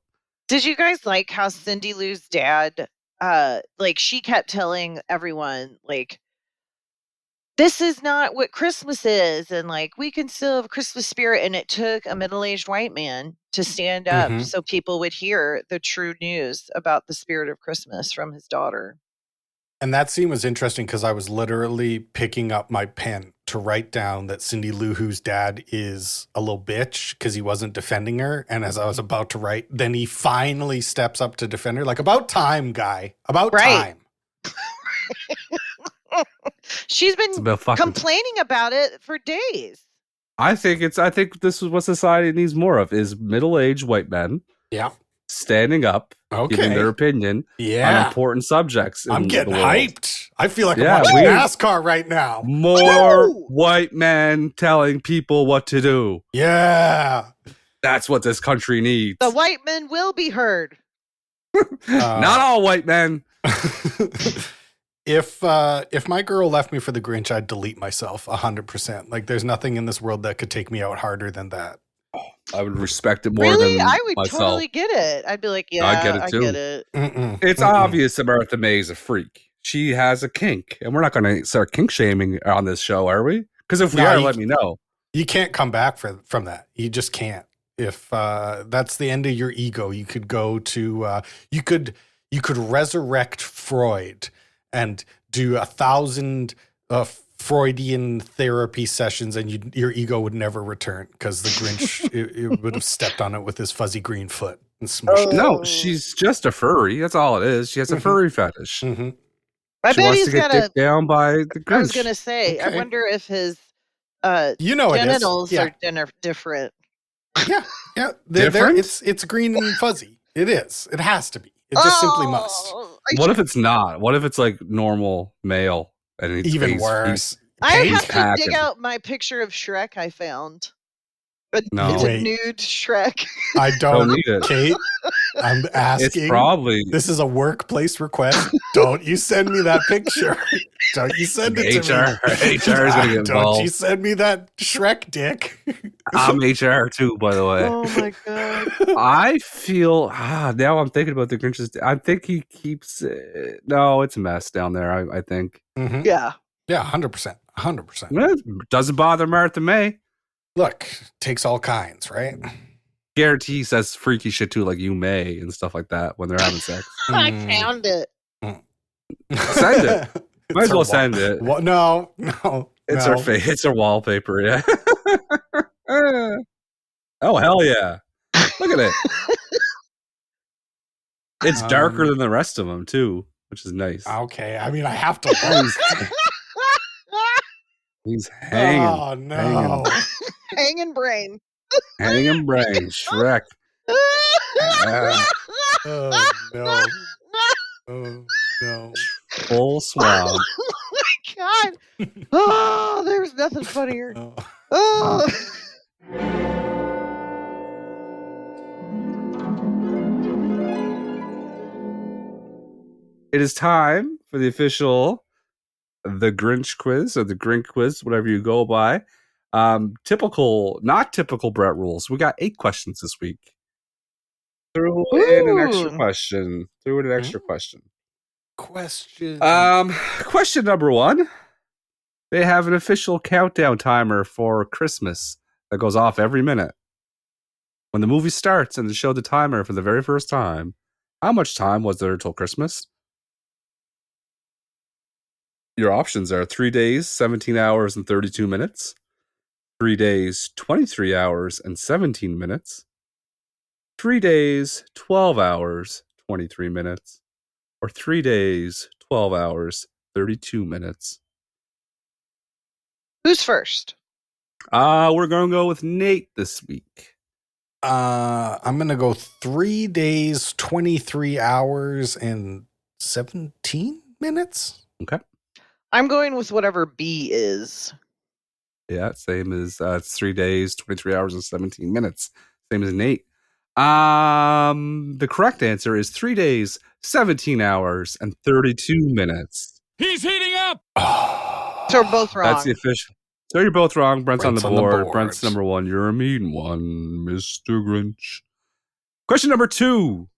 S2: Did you guys like how Cindy Lou's dad, like she kept telling everyone, like, this is not what Christmas is, and like we can still have a Christmas spirit, and it took a middle-aged white man to stand up so people would hear the true news about the spirit of Christmas from his daughter.
S1: And that scene was interesting because I was literally picking up my pen to write down that Cindy Lou Who's dad is a little bitch because he wasn't defending her. And as I was about to write, then he finally steps up to defend her. Like, about time, guy. About time.
S2: She's been complaining about it for days.
S3: I think this is what society needs more of, is middle-aged white men.
S1: Yeah.
S3: Standing up, giving their opinion on important subjects.
S1: I'm getting hyped. I feel like I'm watching NASCAR right now.
S3: More white men telling people what to do.
S1: Yeah.
S3: That's what this country needs.
S2: The white men will be heard.
S3: Not all white men.
S1: If my girl left me for the Grinch, I'd delete myself 100%. Like, there's nothing in this world that could take me out harder than that.
S3: I would respect it more than
S2: I would
S3: myself.
S2: Totally get it. I'd be like, yeah, I get it too. I get it.
S3: It's obvious that Martha May is a freak. She has a kink, and we're not going to start kink shaming on this show, are we? Because if we are, let me know.
S1: You can't come back from that. You just can't. If that's the end of your ego, you could go to you could resurrect Freud and do 1,000 Freudian therapy sessions, and your ego would never return because the Grinch it would have stepped on it with his fuzzy green foot. and smush it.
S3: No, she's just a furry. That's all it is. She has a furry fetish.
S1: Mm-hmm.
S2: I
S3: She
S2: bet
S3: wants
S2: he's
S3: to get
S2: got
S3: dicked down by the Grinch.
S2: I was gonna say, I
S1: Okay.
S2: wonder if his
S1: genitals
S2: are different.
S1: Yeah.
S3: Different?
S1: It's green and fuzzy. It is. It has to be. It just simply must.
S3: What if it's not? What if it's like normal male? And it's
S1: Even worse.
S2: I
S1: Paint?
S2: have to
S3: packing.
S2: dig out my picture of Shrek I found.
S3: No.
S2: It's a
S1: Wait.
S2: nude Shrek.
S1: I
S3: Don't
S1: don't,
S3: need it.
S1: Kate. I'm asking.
S3: It's probably
S1: This is a workplace request. Don't you send me that picture. Don't you send it to
S3: HR.
S1: me.
S3: HR is gonna get
S1: Don't
S3: involved.
S1: you send me that Shrek dick.
S3: I'm HR too, by the way.
S2: Oh my god.
S3: I feel now I'm thinking about the Grinch's. I think he keeps. No, it's a mess down there. I think.
S1: Mhm.
S2: Yeah.
S1: Yeah, 100%. 100%.
S3: It doesn't bother Martha May.
S1: Look, takes all kinds, right?
S3: Guarantee he says freaky shit too, like you may and stuff like that when they're having sex.
S2: I found it.
S3: Send it. Might as well send it.
S1: No.
S3: It's
S1: no.
S3: her face. It's her wallpaper. Yeah. Oh hell yeah! Look at it. It's darker than the rest of them too, which is nice.
S1: Okay, I mean, I have to look.
S3: He's hanging.
S1: Oh, no.
S2: Hanging brain.
S3: Hanging brain. Shrek.
S1: Oh, no. Oh, no.
S3: Full swab.
S2: Oh my god. Oh, there's nothing funnier.
S1: Oh.
S2: Oh.
S3: It is time for the official The Grinch quiz or the Grinch quiz, whatever you go by. Not typical Brett rules. We got 8 questions this week. Threw in an extra question. Question number 1. They have an official countdown timer for Christmas that goes off every minute. When the movie starts and they show the timer for the very first time, how much time was there till Christmas? Your options are 3 days, 17 hours, and 32 minutes. 3 days, 23 hours, and 17 minutes. 3 days, 12 hours, 23 minutes. Or 3 days, 12 hours, 32 minutes.
S2: Who's first?
S3: We're going to go with Nate this week.
S1: I'm going to go 3 days, 23 hours, and 17 minutes.
S3: Okay.
S2: I'm going with whatever B is.
S3: Yeah, same as it's 3 days, 23 hours, and 17 minutes. Same as Nate. The correct answer is 3 days, 17 hours, and 32 minutes.
S4: He's heating up.
S2: So we're both wrong.
S3: That's the official. So you're both wrong. Brent's on the board.
S1: board.
S3: Brent's number 1. You're a mean one, Mr. Grinch. Question number 2.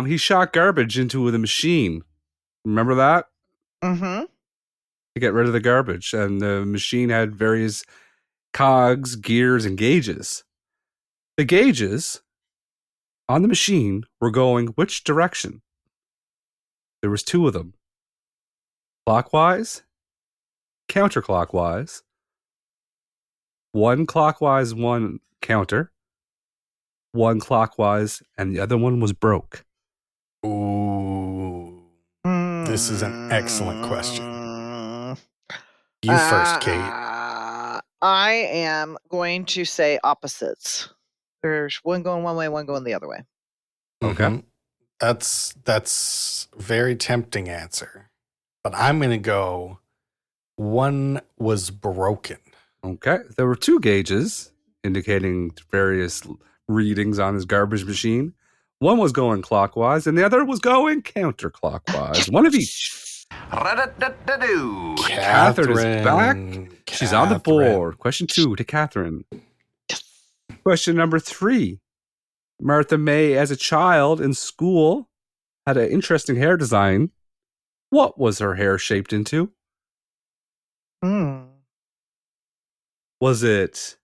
S3: He shot garbage into the machine. Remember that?
S2: Mm-hmm.
S3: To get rid of the garbage. And the machine had various cogs, gears, and gauges. The gauges on the machine were going which direction? There was 2 of them. Clockwise, counterclockwise. 1 clockwise, 1 counter. 1 clockwise, and the other one was broke.
S1: Ooh. This is an excellent question. You first, Kate.
S2: I am going to say opposites. There's one going one way, one going the other way.
S3: Okay.
S1: Mhm. That's very tempting answer. But I'm going to go 1 was broken.
S3: Okay. There were 2 gauges indicating various readings on his garbage machine. One was going clockwise, and the other was going counterclockwise. One of each. Catherine is back. She's on the board. Question 2 to Catherine. Question number 3. Martha May, as a child in school, had an interesting hair design. What was her hair shaped into? Was it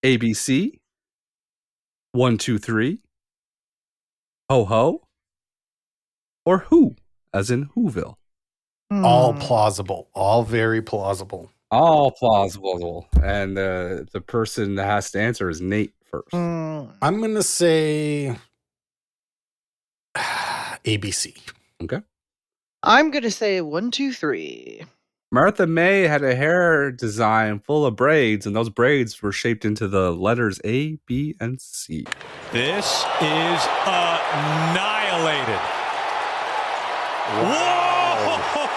S3: ABC? 1, 2, 3? Ho ho? Or who, as in Whoville?
S1: All plausible. All very plausible.
S3: All plausible. And the person that has to answer is Nate first.
S1: I'm going to say ABC.
S3: Okay.
S2: I'm going to say 1, 2, 3.
S3: Martha May had a hair design full of braids, and those braids were shaped into the letters A, B, and C.
S4: This is annihilated. Wow. Whoa,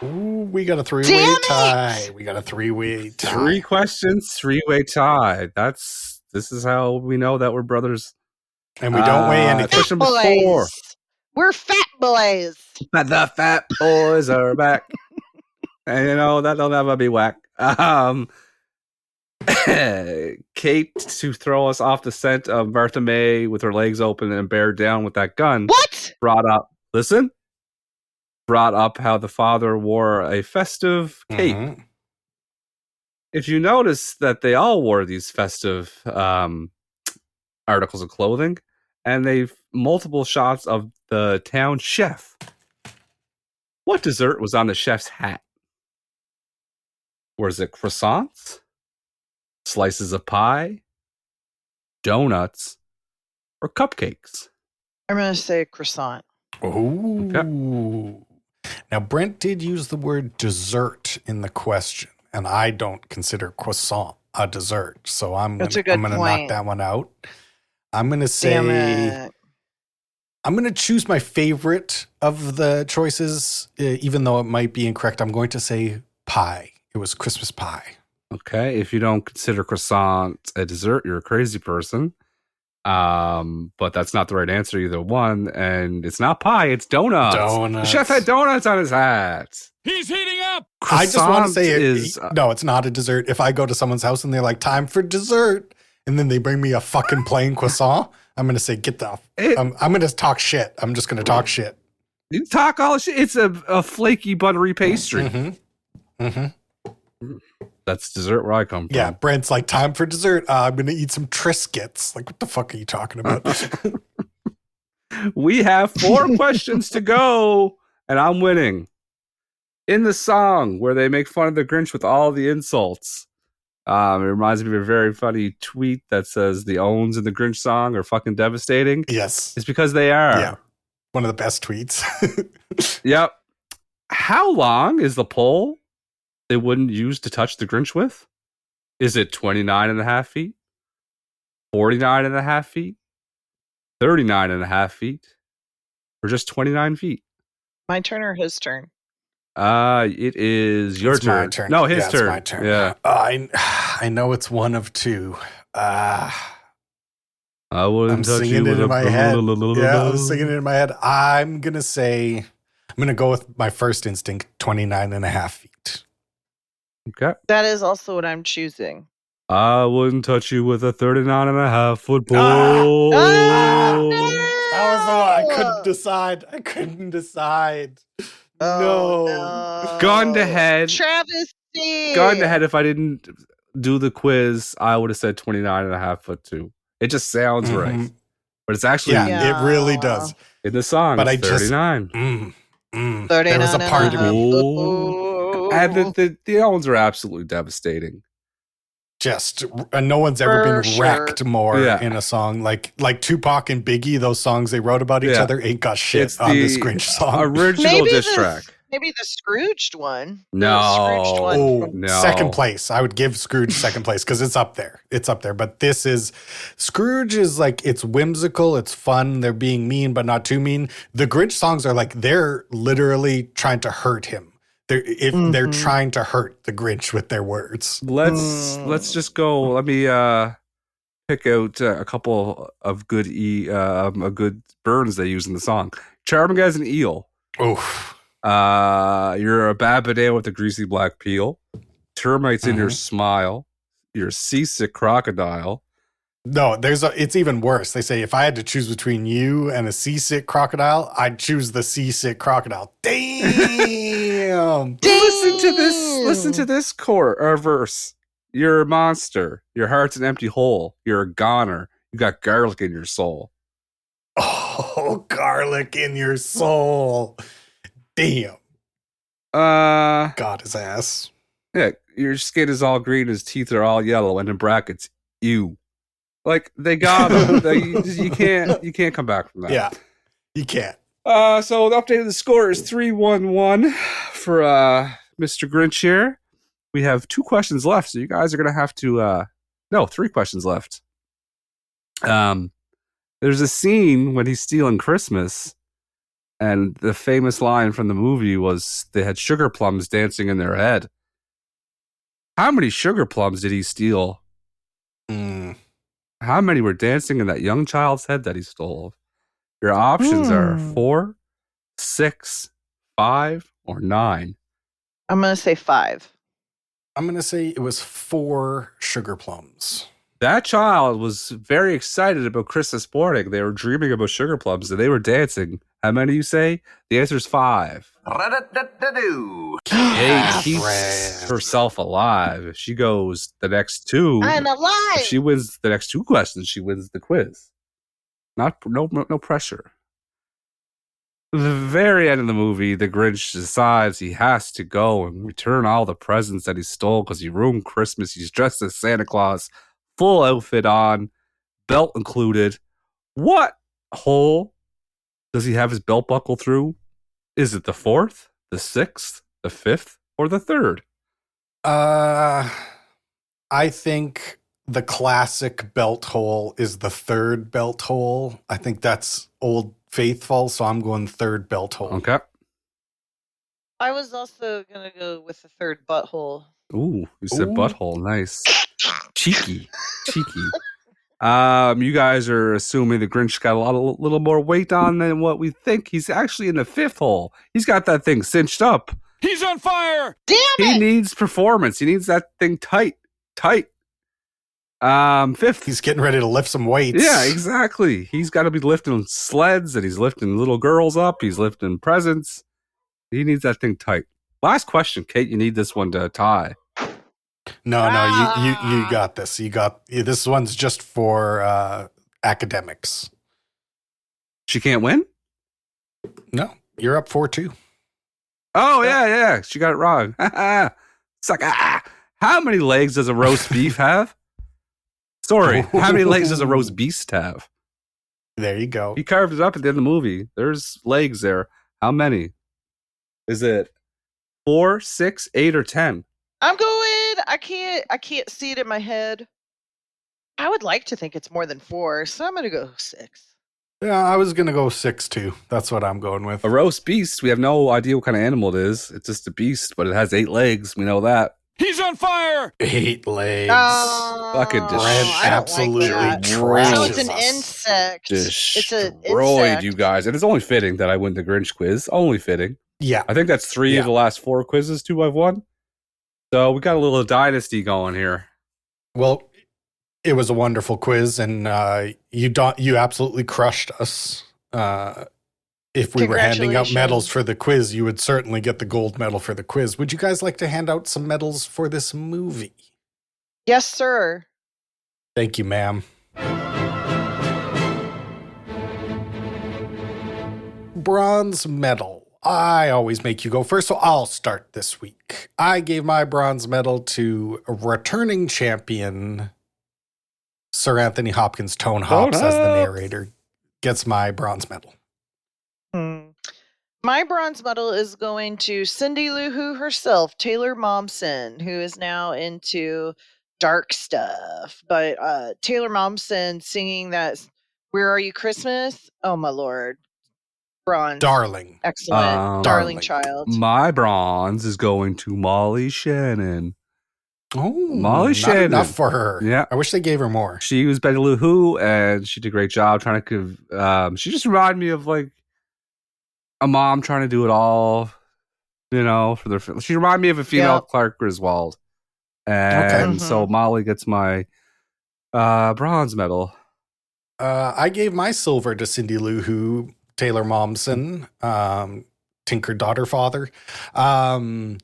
S4: no!
S1: Ooh, we got a three-way tie. We got a three-way tie.
S3: 3 questions, 3-way tie. This is how we know that we're brothers.
S1: And we don't weigh anything.
S3: Question
S2: Fat
S3: number 4.
S2: boys. We're fat boys.
S3: But the fat boys are back. And you know, that'll never be whack. Kate, to throw us off the scent of Martha May with her legs open and bared down with that gun.
S2: What?
S3: Brought up how the father wore a festive cape.
S1: Mm-hmm.
S3: If you notice that they all wore these festive articles of clothing, and they've multiple shots of the town chef. What dessert was on the chef's hat? Was it croissants, slices of pie, donuts, or cupcakes?
S2: I'm going to say croissant.
S1: Ooh.
S3: Okay.
S1: Now, Brent did use the word dessert in the question, and I don't consider croissant a dessert. So I'm going to knock that one out. I'm going to say, I'm going to choose my favorite of the choices, even though it might be incorrect. I'm going to say pie. It was Christmas pie.
S3: Okay. If you don't consider croissant a dessert, you're a crazy person. But that's not the right answer, either one. And it's not pie, it's donuts. The chef had donuts on his hat.
S4: He's heating up.
S1: I just want to say no, it's not a dessert. If I go to someone's house and they're like, time for dessert, and then they bring me a fucking plain croissant, I'm going to say, get the... I'm going to talk shit. I'm just going to talk shit.
S3: You talk all shit. It's a flaky, buttery pastry.
S1: Mm-hmm. Mm-hmm.
S3: That's dessert where I come from.
S1: Yeah, Brent's like, time for dessert. I'm going to eat some Triscuits. Like, what the fuck are you talking about?
S3: We have 4 questions to go, and I'm winning. In the song where they make fun of the Grinch with all the insults, it reminds me of a very funny tweet that says the owns in the Grinch song are fucking devastating.
S1: Yes.
S3: It's because they are.
S1: Yeah. One of the best tweets.
S3: Yep. How long is the pole they wouldn't use to touch the Grinch with? Is it 29.5 feet? 49.5 feet? 39.5 feet? Or just 29 feet?
S2: My turn or his turn?
S3: It is your turn.
S1: My turn.
S3: No, his turn.
S1: It's my turn.
S3: Yeah.
S1: I know it's one of two.
S3: I wouldn't
S1: I'm
S3: touch
S1: singing
S3: you
S1: it
S3: with
S1: in my head. Yeah, I was singing it in my head. I'm going to go with my first instinct, 29.5 feet.
S3: Okay.
S2: That is also what I'm choosing.
S3: I wouldn't touch you with a 39.5 foot pole.
S2: No!
S1: That was the one. I couldn't decide. No.
S3: Gun to head.
S2: Travesty.
S3: Gun to head. If I didn't do the quiz, I would have said 29.5 foot 2. It just sounds right. But it's actually...
S1: Yeah, it really does.
S3: In the song, but it's 39.
S2: 39.
S1: There was a part of me.
S3: And the owns are absolutely devastating.
S1: Just no one's ever been wrecked more in a song like Tupac and Biggie. Those songs they wrote about each other ain't got shit
S3: it's
S1: on this Grinch song.
S3: Original diss track.
S2: Maybe the Scrooged one.
S3: No,
S1: no. Second place. I would give Scrooge second place because it's up there. It's up there. But this is Scrooge is like it's whimsical, it's fun. They're being mean, but not too mean. The Grinch songs are like they're literally trying to hurt him. They're trying to hurt the Grinch with their words.
S3: Let's just go. Let me pick out a couple of good good burns they use in the song. Charming as an eel.
S1: Oof.
S3: You're a Babadam with a greasy black peel. Termites in your smile. You're a seasick crocodile.
S1: No, it's even worse. They say if I had to choose between you and a seasick crocodile, I'd choose the seasick crocodile. Damn.
S3: Listen to this verse. You're a monster. Your heart's an empty hole. You're a goner. You got garlic in your soul.
S1: Oh, garlic in your soul. Damn.
S3: God,
S1: his ass.
S3: Yeah, your skin is all green, his teeth are all yellow, and in brackets, you. Like they got him. You can't come back from that.
S1: Yeah, you can't.
S3: So the update of the score is 3-1-1 for Mr. Grinch here. We have 2 questions left, so you guys are gonna have to 3 questions left. There's a scene when he's stealing Christmas, and the famous line from the movie was they had sugar plums dancing in their head. How many sugar plums did he steal? How many were dancing in that young child's head that he stole? Your options are 4, 6, 5, or 9.
S2: I'm going to say 5.
S1: I'm going to say it was 4 sugar plums.
S3: That child was very excited about Christmas morning. They were dreaming about sugar plums and they were dancing. How many do you say? The answer is 5. Kate keeps herself alive. If she goes the next 2,
S2: I'm alive.
S3: if she wins the next 2 questions, she wins the quiz. No pressure. At the very end of the movie, the Grinch decides he has to go and return all the presents that he stole because he ruined Christmas. He's dressed as Santa Claus, full outfit on, belt included. What hole does he have his belt buckle through? Is it the 4th, the 6th, the 5th, or the 3rd?
S1: I think the classic belt hole is the 3rd belt hole. I think that's Old Faithful, so I'm going 3rd belt hole.
S3: Okay.
S2: I was also going to go with the 3rd butthole.
S3: Ooh, you said butthole. Nice. Cheeky. You guys are assuming the Grinch got a little more weight on than what we think. He's actually in the 5th hole. He's got that thing cinched up.
S4: He's on fire.
S2: Damn it!
S3: He needs performance. He needs that thing tight. 5th.
S1: He's getting ready to lift some weights.
S3: Yeah, exactly. He's got to be lifting sleds, and he's lifting little girls up. He's lifting presents. He needs that thing tight. Last question, Kate. You need this one to tie.
S1: No, you got this. This one's just for academics.
S3: She can't win?
S1: No, you're up 4-2.
S3: Oh, yeah. She got it wrong. Suck. How many legs does a roast beef have? Sorry, how many legs does a roast beast have?
S1: There you go.
S3: He carved it up at the end of the movie. There's legs there. How many? Is it 4, 6, 8, or 10?
S2: I'm going. I can't see it in my head. I would like to think it's more than 4, so I'm going to go 6.
S1: Yeah, I was going to go 6 too. That's what I'm going with.
S3: A roast beast, we have no idea what kind of animal it is. It's just a beast, but it has 8 legs. We know that.
S4: He's on fire.
S1: 8 legs.
S3: Fucking
S1: Brent absolutely
S2: So it's an insect. It's an insect.
S3: You guys. And it's only fitting that I win the Grinch quiz. Only fitting.
S1: Yeah.
S3: I think that's 3 of the last 4 quizzes, 2 I've won. So we got a little dynasty going here.
S1: Well, it was a wonderful quiz, and you absolutely crushed us. If we were handing out medals for the quiz, you would certainly get the gold medal for the quiz. Would you guys like to hand out some medals for this movie?
S2: Yes, sir.
S1: Thank you, ma'am. Bronze medal. I always make you go first, so I'll start this week. I gave my bronze medal to returning champion Sir Anthony Hopkins. Tone Hops as the narrator gets my bronze medal.
S2: My bronze medal is going to Cindy Lou Who herself, Taylor Momsen, who is now into dark stuff. But Taylor Momsen singing that "Where Are You Christmas?" Oh my lord, bronze,
S1: darling,
S2: excellent, darling child.
S3: My bronze is going to Molly Shannon.
S1: Oh,
S3: Molly
S1: not
S3: Shannon.
S1: Enough for her.
S3: Yeah,
S1: I wish they gave her more.
S3: She was Betty Lou Who, and she did a great job trying to. She just reminded me of like a mom trying to do it all, for their. She reminded me of a female Clark Griswold, and so Molly gets my bronze medal.
S1: I gave my silver to Cindy Lou Who, Taylor Momsen, Tinker Daughter Father.
S3: I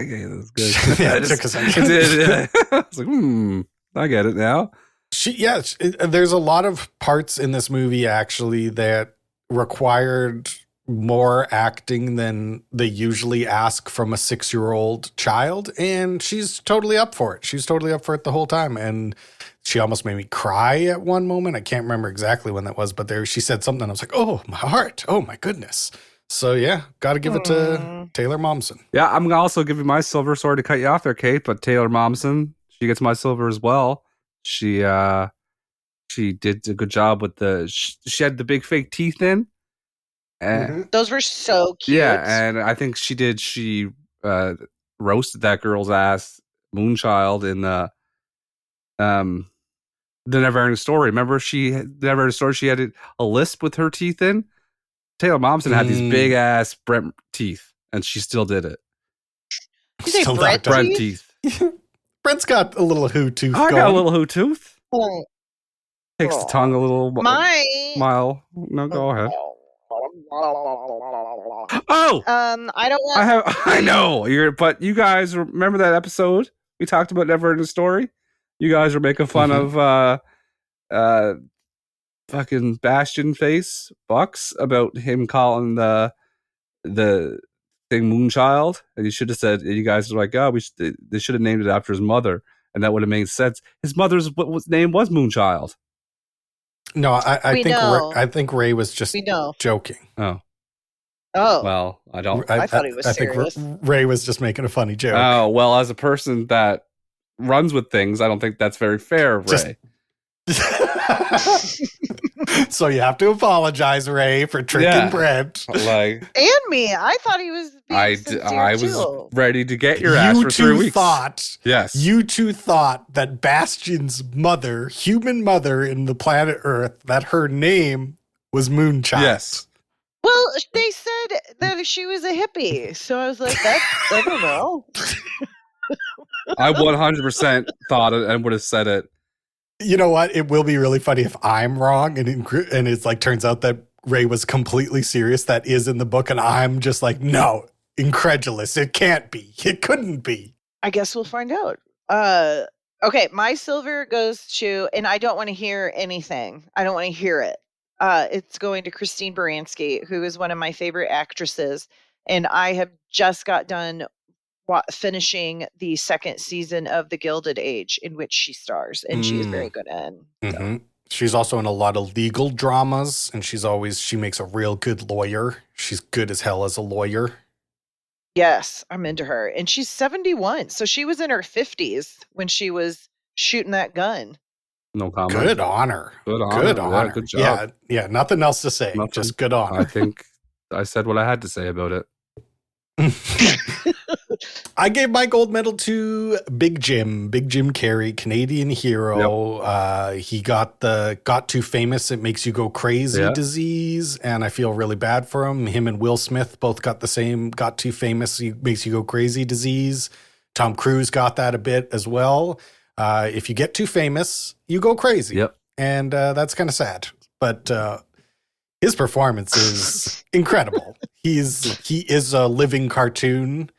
S3: get it. That's good.
S1: Yeah, it took a second.
S3: I was like, I get it now.
S1: There's a lot of parts in this movie actually that required more acting than they usually ask from a 6-year-old child, and she's totally up for it. She's totally up for it the whole time, and she almost made me cry at one moment. I can't remember exactly when that was, but she said something. I was like, oh, my heart. Oh, my goodness. So, yeah, got to give it to Taylor Momsen.
S3: Yeah, I'm going to also give you my silver. Sorry to cut you off there, Kate, but Taylor Momsen, she gets my silver as well. She did a good job with she had the big fake teeth in.
S2: Those were so cute.
S3: Yeah, and I think she roasted that girl's ass, Moonchild, in the Never Ending Story. Remember, the Never Ending Story, she had a lisp with her teeth in? Taylor Momsen had these big ass Brent teeth, and she still did it.
S2: You say Brent
S3: teeth?
S1: Brent's got a little Who tooth.
S3: I got a little Who tooth.
S2: Oh.
S3: Takes the tongue a little mile. No, go ahead. Oh,
S2: I don't want.
S3: I know. But you guys remember that episode we talked about Never Ending Story? You guys were making fun of fucking Bastion face Bucks about him calling the thing Moonchild, and you should have said. You guys were like, oh, they should have named it after his mother, and that would have made sense. His mother's name was Moonchild.
S1: No, I think Ray was just joking.
S3: Oh. Well, I don't.
S2: I thought he was serious.
S1: I think Ray was just making a funny joke.
S3: Oh, well, as a person that runs with things, I don't think that's very fair, Ray.
S1: So you have to apologize, Ray, for tricking Brent.
S3: And
S2: me. I thought he was being
S3: I was ready to get your ass for 3 weeks.
S1: You two thought that Bastion's mother, human mother in the planet Earth, that her name was Moonchild.
S3: Yes.
S2: Well, they said that she was a hippie, so I was like, I don't know.
S3: I 100% thought it and would have said it.
S1: You know what? It will be really funny if I'm wrong and it's like turns out that Ray was completely serious. That is in the book, and I'm just like, no, incredulous. It can't be. It couldn't be.
S2: I guess we'll find out. Okay, my silver goes to, and I don't want to hear anything. I don't want to hear it. It's going to Christine Baranski, who is one of my favorite actresses, and I have just got done finishing the second season of The Gilded Age, in which she stars, and she is very good in. So.
S1: She's also in a lot of legal dramas, and she makes a real good lawyer. She's good as hell as a lawyer.
S2: Yes, I'm into her. And she's 71, so she was in her 50s when she was shooting that gun.
S3: No comment.
S1: Good on her.
S3: Good on her. Yeah, good job.
S1: Yeah, nothing else to say. Just good on her.
S3: I think I said what I had to say about it.
S1: I gave my gold medal to Big Jim Carrey, Canadian hero. Yep. He got too famous, it makes you go crazy disease, and I feel really bad for him. Him and Will Smith both got the same got too famous, it makes you go crazy disease. Tom Cruise got that a bit as well. If you get too famous, you go crazy.
S3: Yep.
S1: And that's kind of sad. But his performance is incredible. He is a living cartoon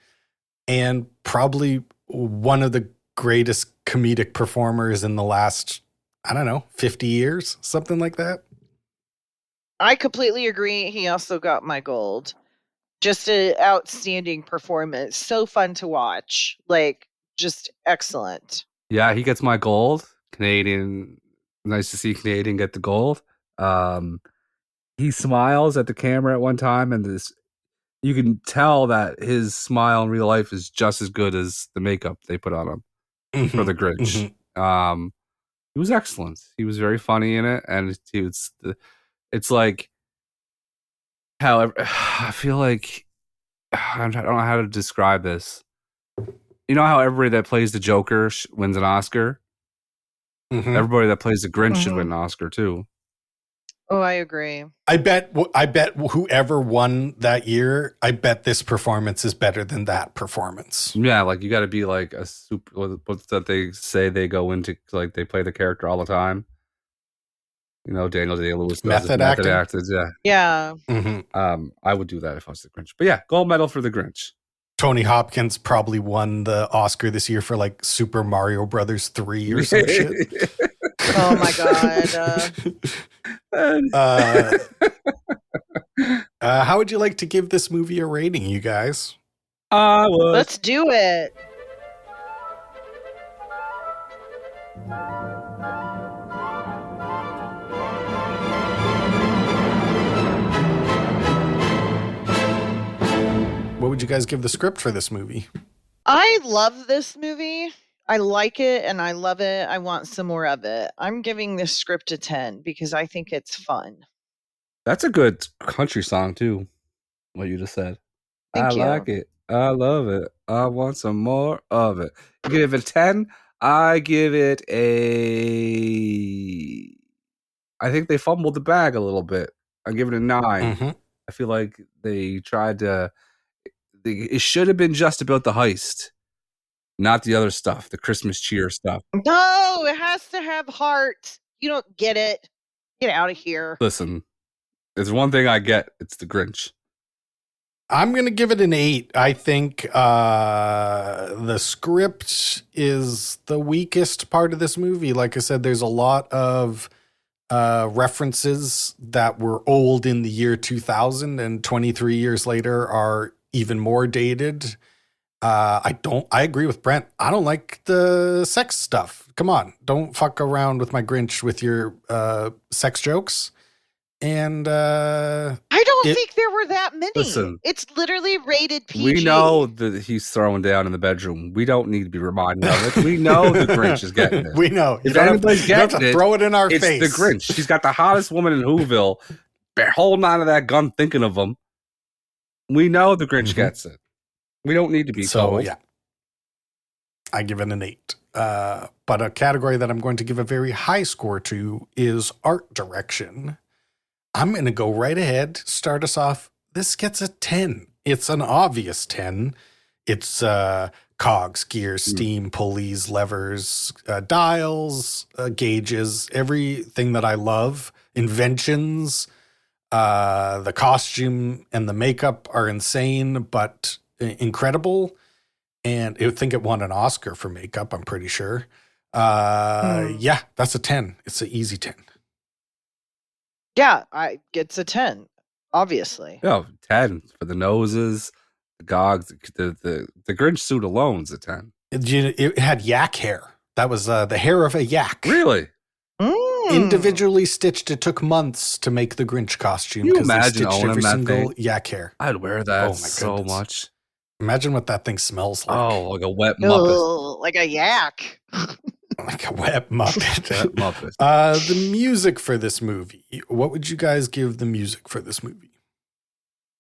S1: and probably one of the greatest comedic performers in the last, 50 years, something like that.
S2: I completely agree. He also got my gold. Just an outstanding performance. So fun to watch. Just excellent.
S3: Yeah, he gets my gold. Canadian. Nice to see Canadian get the gold. He smiles at the camera at one time, and you can tell that his smile in real life is just as good as the makeup they put on him for the Grinch. He was excellent. He was very funny in it, and it's like how I feel like I don't know how to describe this. You know how everybody that plays the Joker wins an Oscar? Everybody that plays the Grinch should win an Oscar too.
S2: Oh, I agree.
S1: I bet whoever won that year, I bet this performance is better than that performance.
S3: Yeah, you got to be like a super. What's that they say they go into? They play the character all the time. Daniel Day-Lewis
S1: method acting.
S2: Yeah.
S3: I would do that if I was the Grinch. But yeah, gold medal for the Grinch.
S1: Tony Hopkins probably won the Oscar this year for Super Mario Brothers 3 or some shit.
S2: Oh my god.
S1: How would you like to give this movie a rating, you guys?
S3: I would.
S2: Let's do it.
S1: What would you guys give the script for this movie?
S2: I love this movie. I like it and I love it. I want some more of it. I'm giving this script a 10 because I think it's fun.
S3: That's a good country song too. What you just said.
S2: Thank you.
S3: Like it. I love it. I want some more of it. You give it a 10. I give it a. I think they fumbled the bag a little bit. I give it a 9.
S1: Mm-hmm.
S3: I feel like they tried to. It should have been just about the heist, not the other stuff, the Christmas cheer stuff.
S2: No, it has to have heart. You don't get it. Get out of here.
S3: Listen, there's one thing I get. It's the Grinch.
S1: I'm going to give it an 8. I think the script is the weakest part of this movie. Like I said, there's a lot of references that were old in the year 2000 and 23 years later are even more dated. I agree with Brent. I don't like the sex stuff. Come on, don't fuck around with my Grinch with your sex jokes. And
S2: I don't think there were that many.
S3: Listen,
S2: it's literally rated PG.
S3: We know that he's throwing down in the bedroom. We don't need to be reminded of it. We know the Grinch is getting it.
S1: We know.
S3: If anybody's getting it,
S1: throw it in our face.
S3: It's the Grinch. She's got the hottest woman in Whoville holding on to that gun thinking of him. We know the Grinch gets it. We don't need to be told.
S1: Yeah. I give it an 8. But a category that I'm going to give a very high score to is art direction. I'm going to go right ahead, start us off. This gets a 10. It's an obvious 10. It's cogs, gears, steam, pulleys, levers, dials, gauges, everything that I love. Inventions. The costume and the makeup are insane, but incredible. And I think it won an Oscar for makeup, I'm pretty sure. Yeah, that's a 10. It's an easy 10.
S2: Yeah, it's a 10, obviously.
S3: Yeah, 10 for the noses, the gogs, the Grinch suit alone's a 10.
S1: It had yak hair. That was the hair of a yak.
S3: Really?
S1: Individually stitched. It took months to make the Grinch costume.
S3: Can you imagine
S1: they stitched
S3: owning
S1: every
S3: that
S1: single
S3: thing?
S1: yak hair.
S3: I'd wear that
S1: Oh my
S3: so
S1: goodness.
S3: much.
S1: Imagine what that thing smells like.
S3: Oh, like a wet Muppet.
S2: Ugh, like a yak.
S1: Like a wet Muppet.
S3: Wet Muppet.
S1: The music for this movie. What would you guys give the music for this movie?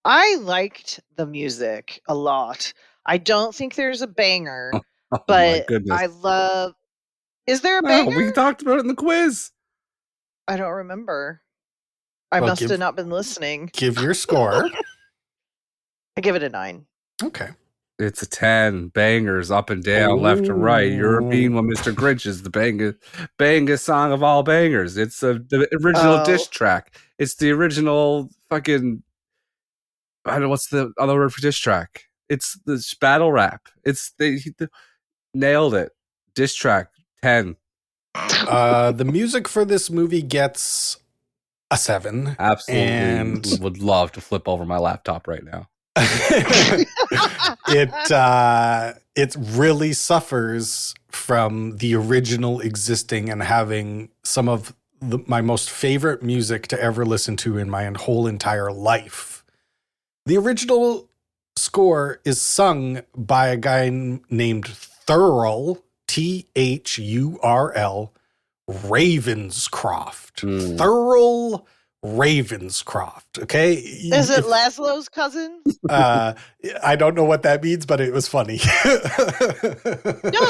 S2: I liked the music a lot. I don't think there's a banger,
S3: Oh,
S2: but
S3: my goodness.
S2: I love. Is there a
S3: Oh,
S2: banger?
S3: we talked about it in the quiz.
S2: I don't remember. I
S1: Well,
S2: must have not been listening.
S1: Give your score.
S2: I give it a 9.
S1: Okay.
S3: It's a 10. Bangers up and down, left to right. European one, Mr. Grinch is the bangest song of all bangers. It's the original diss track. It's the original fucking. I don't know what's the other word for diss track. It's the battle rap. They nailed it. Diss track 10.
S1: The music for this movie gets a 7.
S3: Absolutely,
S1: And
S3: would love to flip over my laptop right now.
S1: It really suffers from the original existing and having some of my most favorite music to ever listen to in my whole entire life. The original score is sung by a guy named Thurl, Thurl Ravenscroft. Thurl Ravenscroft. Okay.
S2: Is it Laszlo's cousin?
S1: I don't know what that means, but it was funny.
S2: No,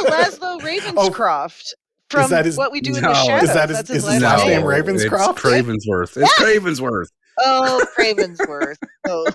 S2: Laszlo Ravenscroft. From What We Do in the Shadows.
S1: Is his last name Ravenscroft?
S3: It's Cravensworth. It's Cravensworth.
S2: Oh, Cravensworth. Oh.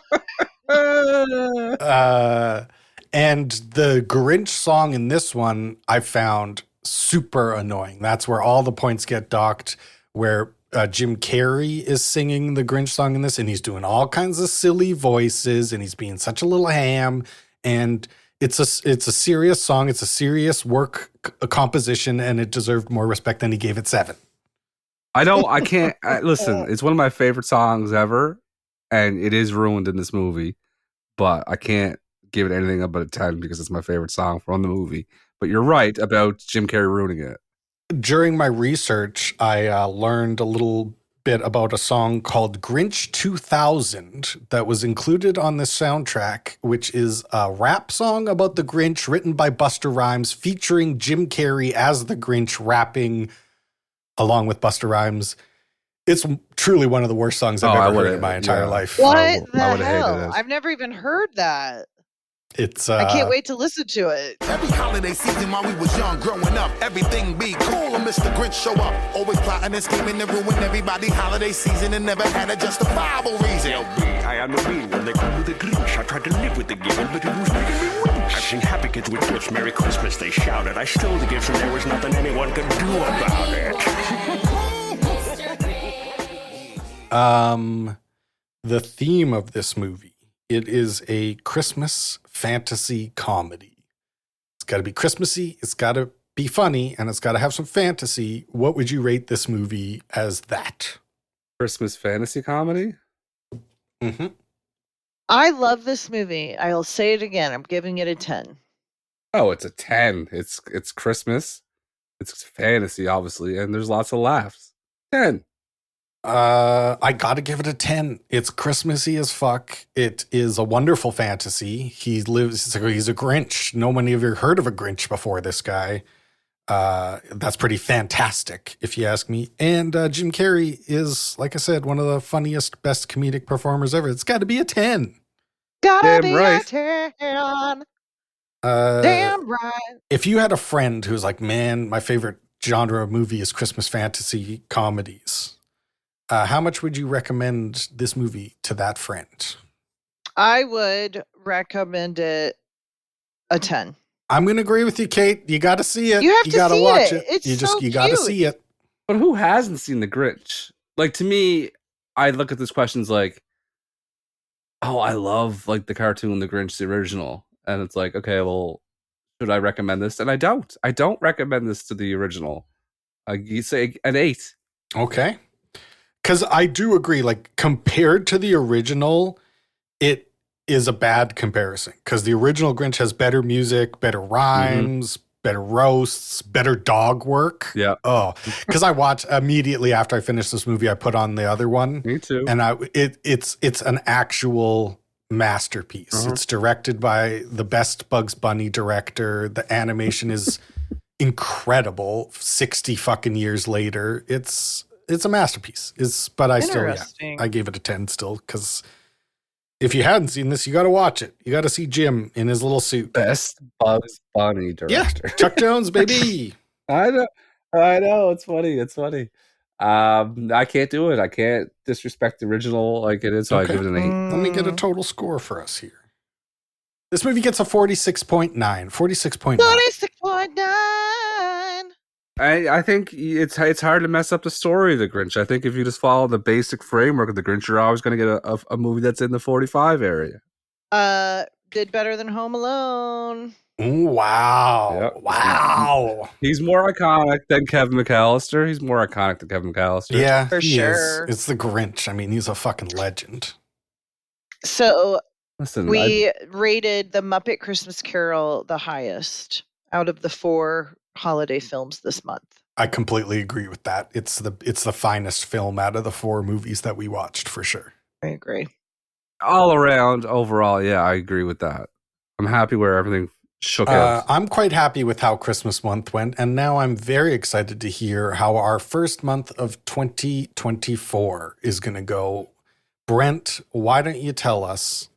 S1: And the Grinch song in this one I found super annoying. That's where all the points get docked, where Jim Carrey is singing the Grinch song in this, and he's doing all kinds of silly voices, and he's being such a little ham. And it's a serious song. It's a serious work composition, and it deserved more respect than he gave it 7.
S3: Listen, it's one of my favorite songs ever. and it is ruined in this movie, but I can't give it anything but a 10 because it's my favorite song from the movie. But you're right about Jim Carrey ruining it.
S1: During my research, I learned a little bit about a song called Grinch 2000 that was included on the soundtrack, which is a rap song about the Grinch written by Busta Rhymes featuring Jim Carrey as the Grinch rapping along with Busta Rhymes. It's truly one of the worst songs I've ever heard in my entire life.
S2: What the hell? I've never even heard that.
S1: It's
S2: I can't wait to listen to it.
S5: Every holiday season while we was young, growing up, everything be cool and Mr. Grinch show up. Always plotting and scheming to ruin everybody holiday season and never had a justifiable reason.
S6: I am the bean when they call me the Grinch. I tried to live with the given, but it was making me winch. I've seen happy kids with gifts, Merry Christmas, they shouted. I stole the gifts and there was nothing anyone could do about it.
S1: The theme of this movie. It is a Christmas fantasy comedy. It's got to be Christmassy, it's got to be funny, and it's got to have some fantasy. What would you rate this movie as that?
S3: Christmas fantasy comedy?
S1: Mm-hmm.
S2: I love this movie. I'll say it again. I'm giving it a 10.
S3: Oh, it's a 10. It's Christmas. It's fantasy, obviously, and there's lots of laughs. 10.
S1: I gotta give it a 10. It's Christmassy as fuck. It is a wonderful fantasy. He's a Grinch. No one ever heard of a Grinch before this guy. That's pretty fantastic, if you ask me. And Jim Carrey is, like I said, one of the funniest, best comedic performers ever. It's gotta be a 10.
S2: Gotta be a 10. Damn right.
S1: If you had a friend who's like, man, my favorite genre of movie is Christmas fantasy comedies, how much would you recommend this movie to that friend?
S2: I would recommend it a 10.
S1: I'm going to agree with you, Kate. You got to see it.
S2: You have to
S1: gotta
S2: see
S1: watch
S2: it. It's
S1: you got to see it.
S3: But who hasn't seen The Grinch? Like, to me, I look at this questions like, oh, I love like the cartoon The Grinch, the original. And it's like, okay, well, should I recommend this? And I don't. I don't recommend this to the original. You say an 8.
S1: Okay. Because I do agree, like, compared to the original, it is a bad comparison. Because the original Grinch has better music, better rhymes, better roasts, better dog work.
S3: Yeah.
S1: Oh, because I watched immediately after I finished this movie, I put on the other one.
S3: Me too.
S1: And it's an actual masterpiece. It's directed by the best Bugs Bunny director. The animation is incredible. 60 fucking years later. It's a masterpiece. But I still, I gave it a 10 still, because if you hadn't seen this, you got to watch it. You got to see Jim in his little suit.
S3: Best Bugs Bunny director.
S1: Yeah, Chuck Jones, baby.
S3: I know. It's funny. I can't do it. I can't disrespect the original like it is, so I give it an 8.
S1: Let me get a total score for us here. This movie gets a 46.9. 46.9.
S2: 46.9.
S3: I think it's hard to mess up the story of the Grinch. I think if you just follow the basic framework of the Grinch, you're always going to get a movie that's in the 45 area.
S2: Did better than Home Alone.
S1: Ooh, wow.
S3: Yep.
S1: Wow.
S3: He's more iconic than Kevin McAllister.
S1: Yeah,
S2: for sure.
S1: It's the Grinch. I mean, he's a fucking legend.
S2: So
S3: listen,
S2: we rated The Muppet Christmas Carol the highest out of the 4 holiday films this month.
S1: I completely agree with that. It's the finest film out of the 4 movies that we watched, for sure.
S2: I agree.
S3: All around, overall, yeah, I agree with that. I'm happy where everything shook out.
S1: I'm quite happy with how Christmas month went, and now I'm very excited to hear how our first month of 2024 is going to go. Brent, why don't you tell us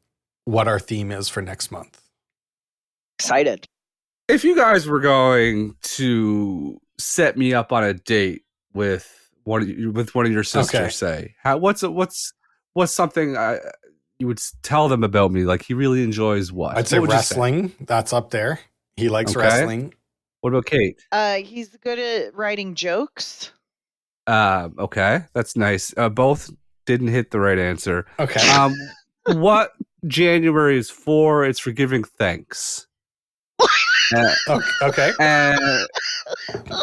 S1: what our theme is for next month?
S2: Excited.
S3: If you guys were going to set me up on a date with one of your sisters, say, what's something you would tell them about me? Like, he really enjoys what?
S1: I'd say wrestling. That's up there. He likes wrestling.
S3: What about Kate?
S2: He's good at writing jokes.
S3: Okay, that's nice. Both didn't hit the right answer.
S1: Okay.
S3: What January is for? It's for giving thanks.
S1: Okay.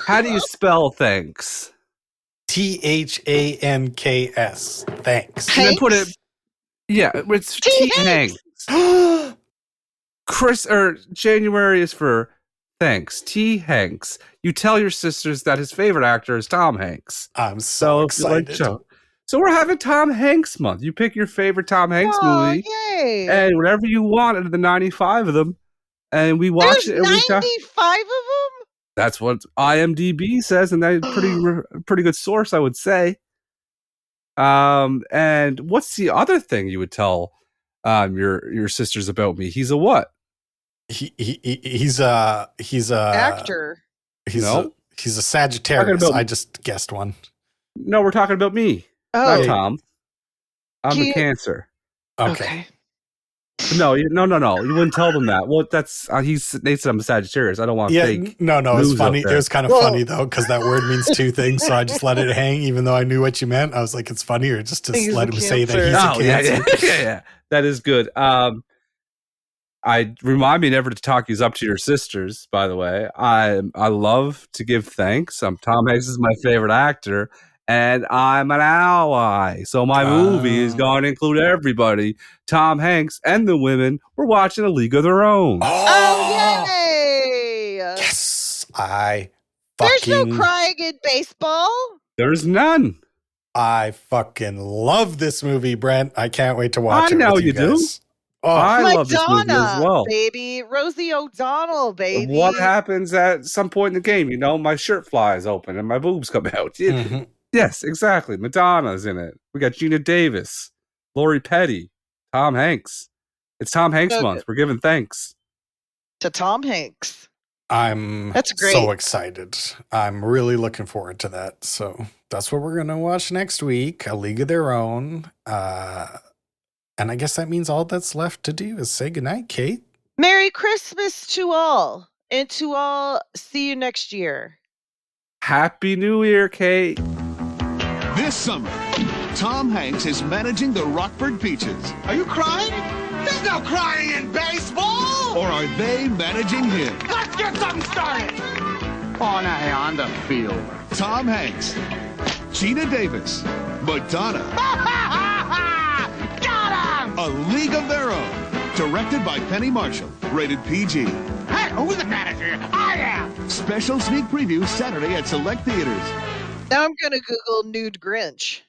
S3: How do you spell thanks?
S1: THANKS. Thanks.
S3: And then put it. Yeah, it's T. Hanks. January is for thanks. T. Hanks. You tell your sisters that his favorite actor is Tom Hanks.
S1: I'm so excited.
S3: So we're having Tom Hanks month. You pick your favorite Tom Hanks movie.
S2: Yay.
S3: And whatever you want out of the 95 of them. And we watch it every time.
S2: 95 of them?
S3: That's what IMDb says, and that's pretty good source, I would say. And what's the other thing you would tell your sisters about me? He's a what?
S1: He's a
S2: actor.
S1: He's a Sagittarius. I just guessed one.
S3: No, we're talking about me.
S2: Oh,
S3: not Tom. I'm a Cancer.
S1: Okay.
S3: No. You wouldn't tell them that. Well, that's they said I'm a Sagittarius. I don't want fake.
S1: No. It's funny. It was kind of funny though, because that word means two things. So I just let it hang, even though I knew what you meant. I was like, it's funnier just to let him say that he's a Cancer.
S3: Yeah. That is good. I remind me never to talk these up to your sisters. By the way, I love to give thanks. Tom Hanks is my favorite actor. And I'm an ally. So my movie is going to include everybody. Tom Hanks and the women. We're watching A League of Their Own.
S2: Oh yay!
S1: Yes.
S2: There's no crying in baseball.
S3: There's none.
S1: I fucking love this movie, Brent. I can't wait to watch it.
S3: I know
S1: with
S3: you do.
S1: Oh,
S3: I love this movie as well.
S2: Baby. Rosie O'Donnell, baby.
S3: What happens at some point in the game? You know, my shirt flies open and my boobs come out.
S1: Mm-hmm.
S3: Yes, exactly. Madonna's in it. We got Gina Davis, Lori Petty, Tom Hanks. It's Tom Hanks month. We're giving thanks
S2: to Tom Hanks.
S1: That's great. So excited. I'm really looking forward to that. So that's what we're going to watch next week, A League of Their Own. And I guess that means all that's left to do is say goodnight, Kate.
S2: Merry Christmas to all. And to all, see you next year.
S3: Happy New Year, Kate.
S7: This summer, Tom Hanks is managing the Rockford Peaches. Are you crying? There's no crying in baseball! Or are they managing him? Let's get something started! On the field. Tom Hanks, Gina Davis, Madonna. Got him! A League of Their Own. Directed by Penny Marshall. Rated PG. Hey, who's the manager? I am! Special sneak preview Saturday at select theaters.
S2: Now I'm going to Google nude Grinch.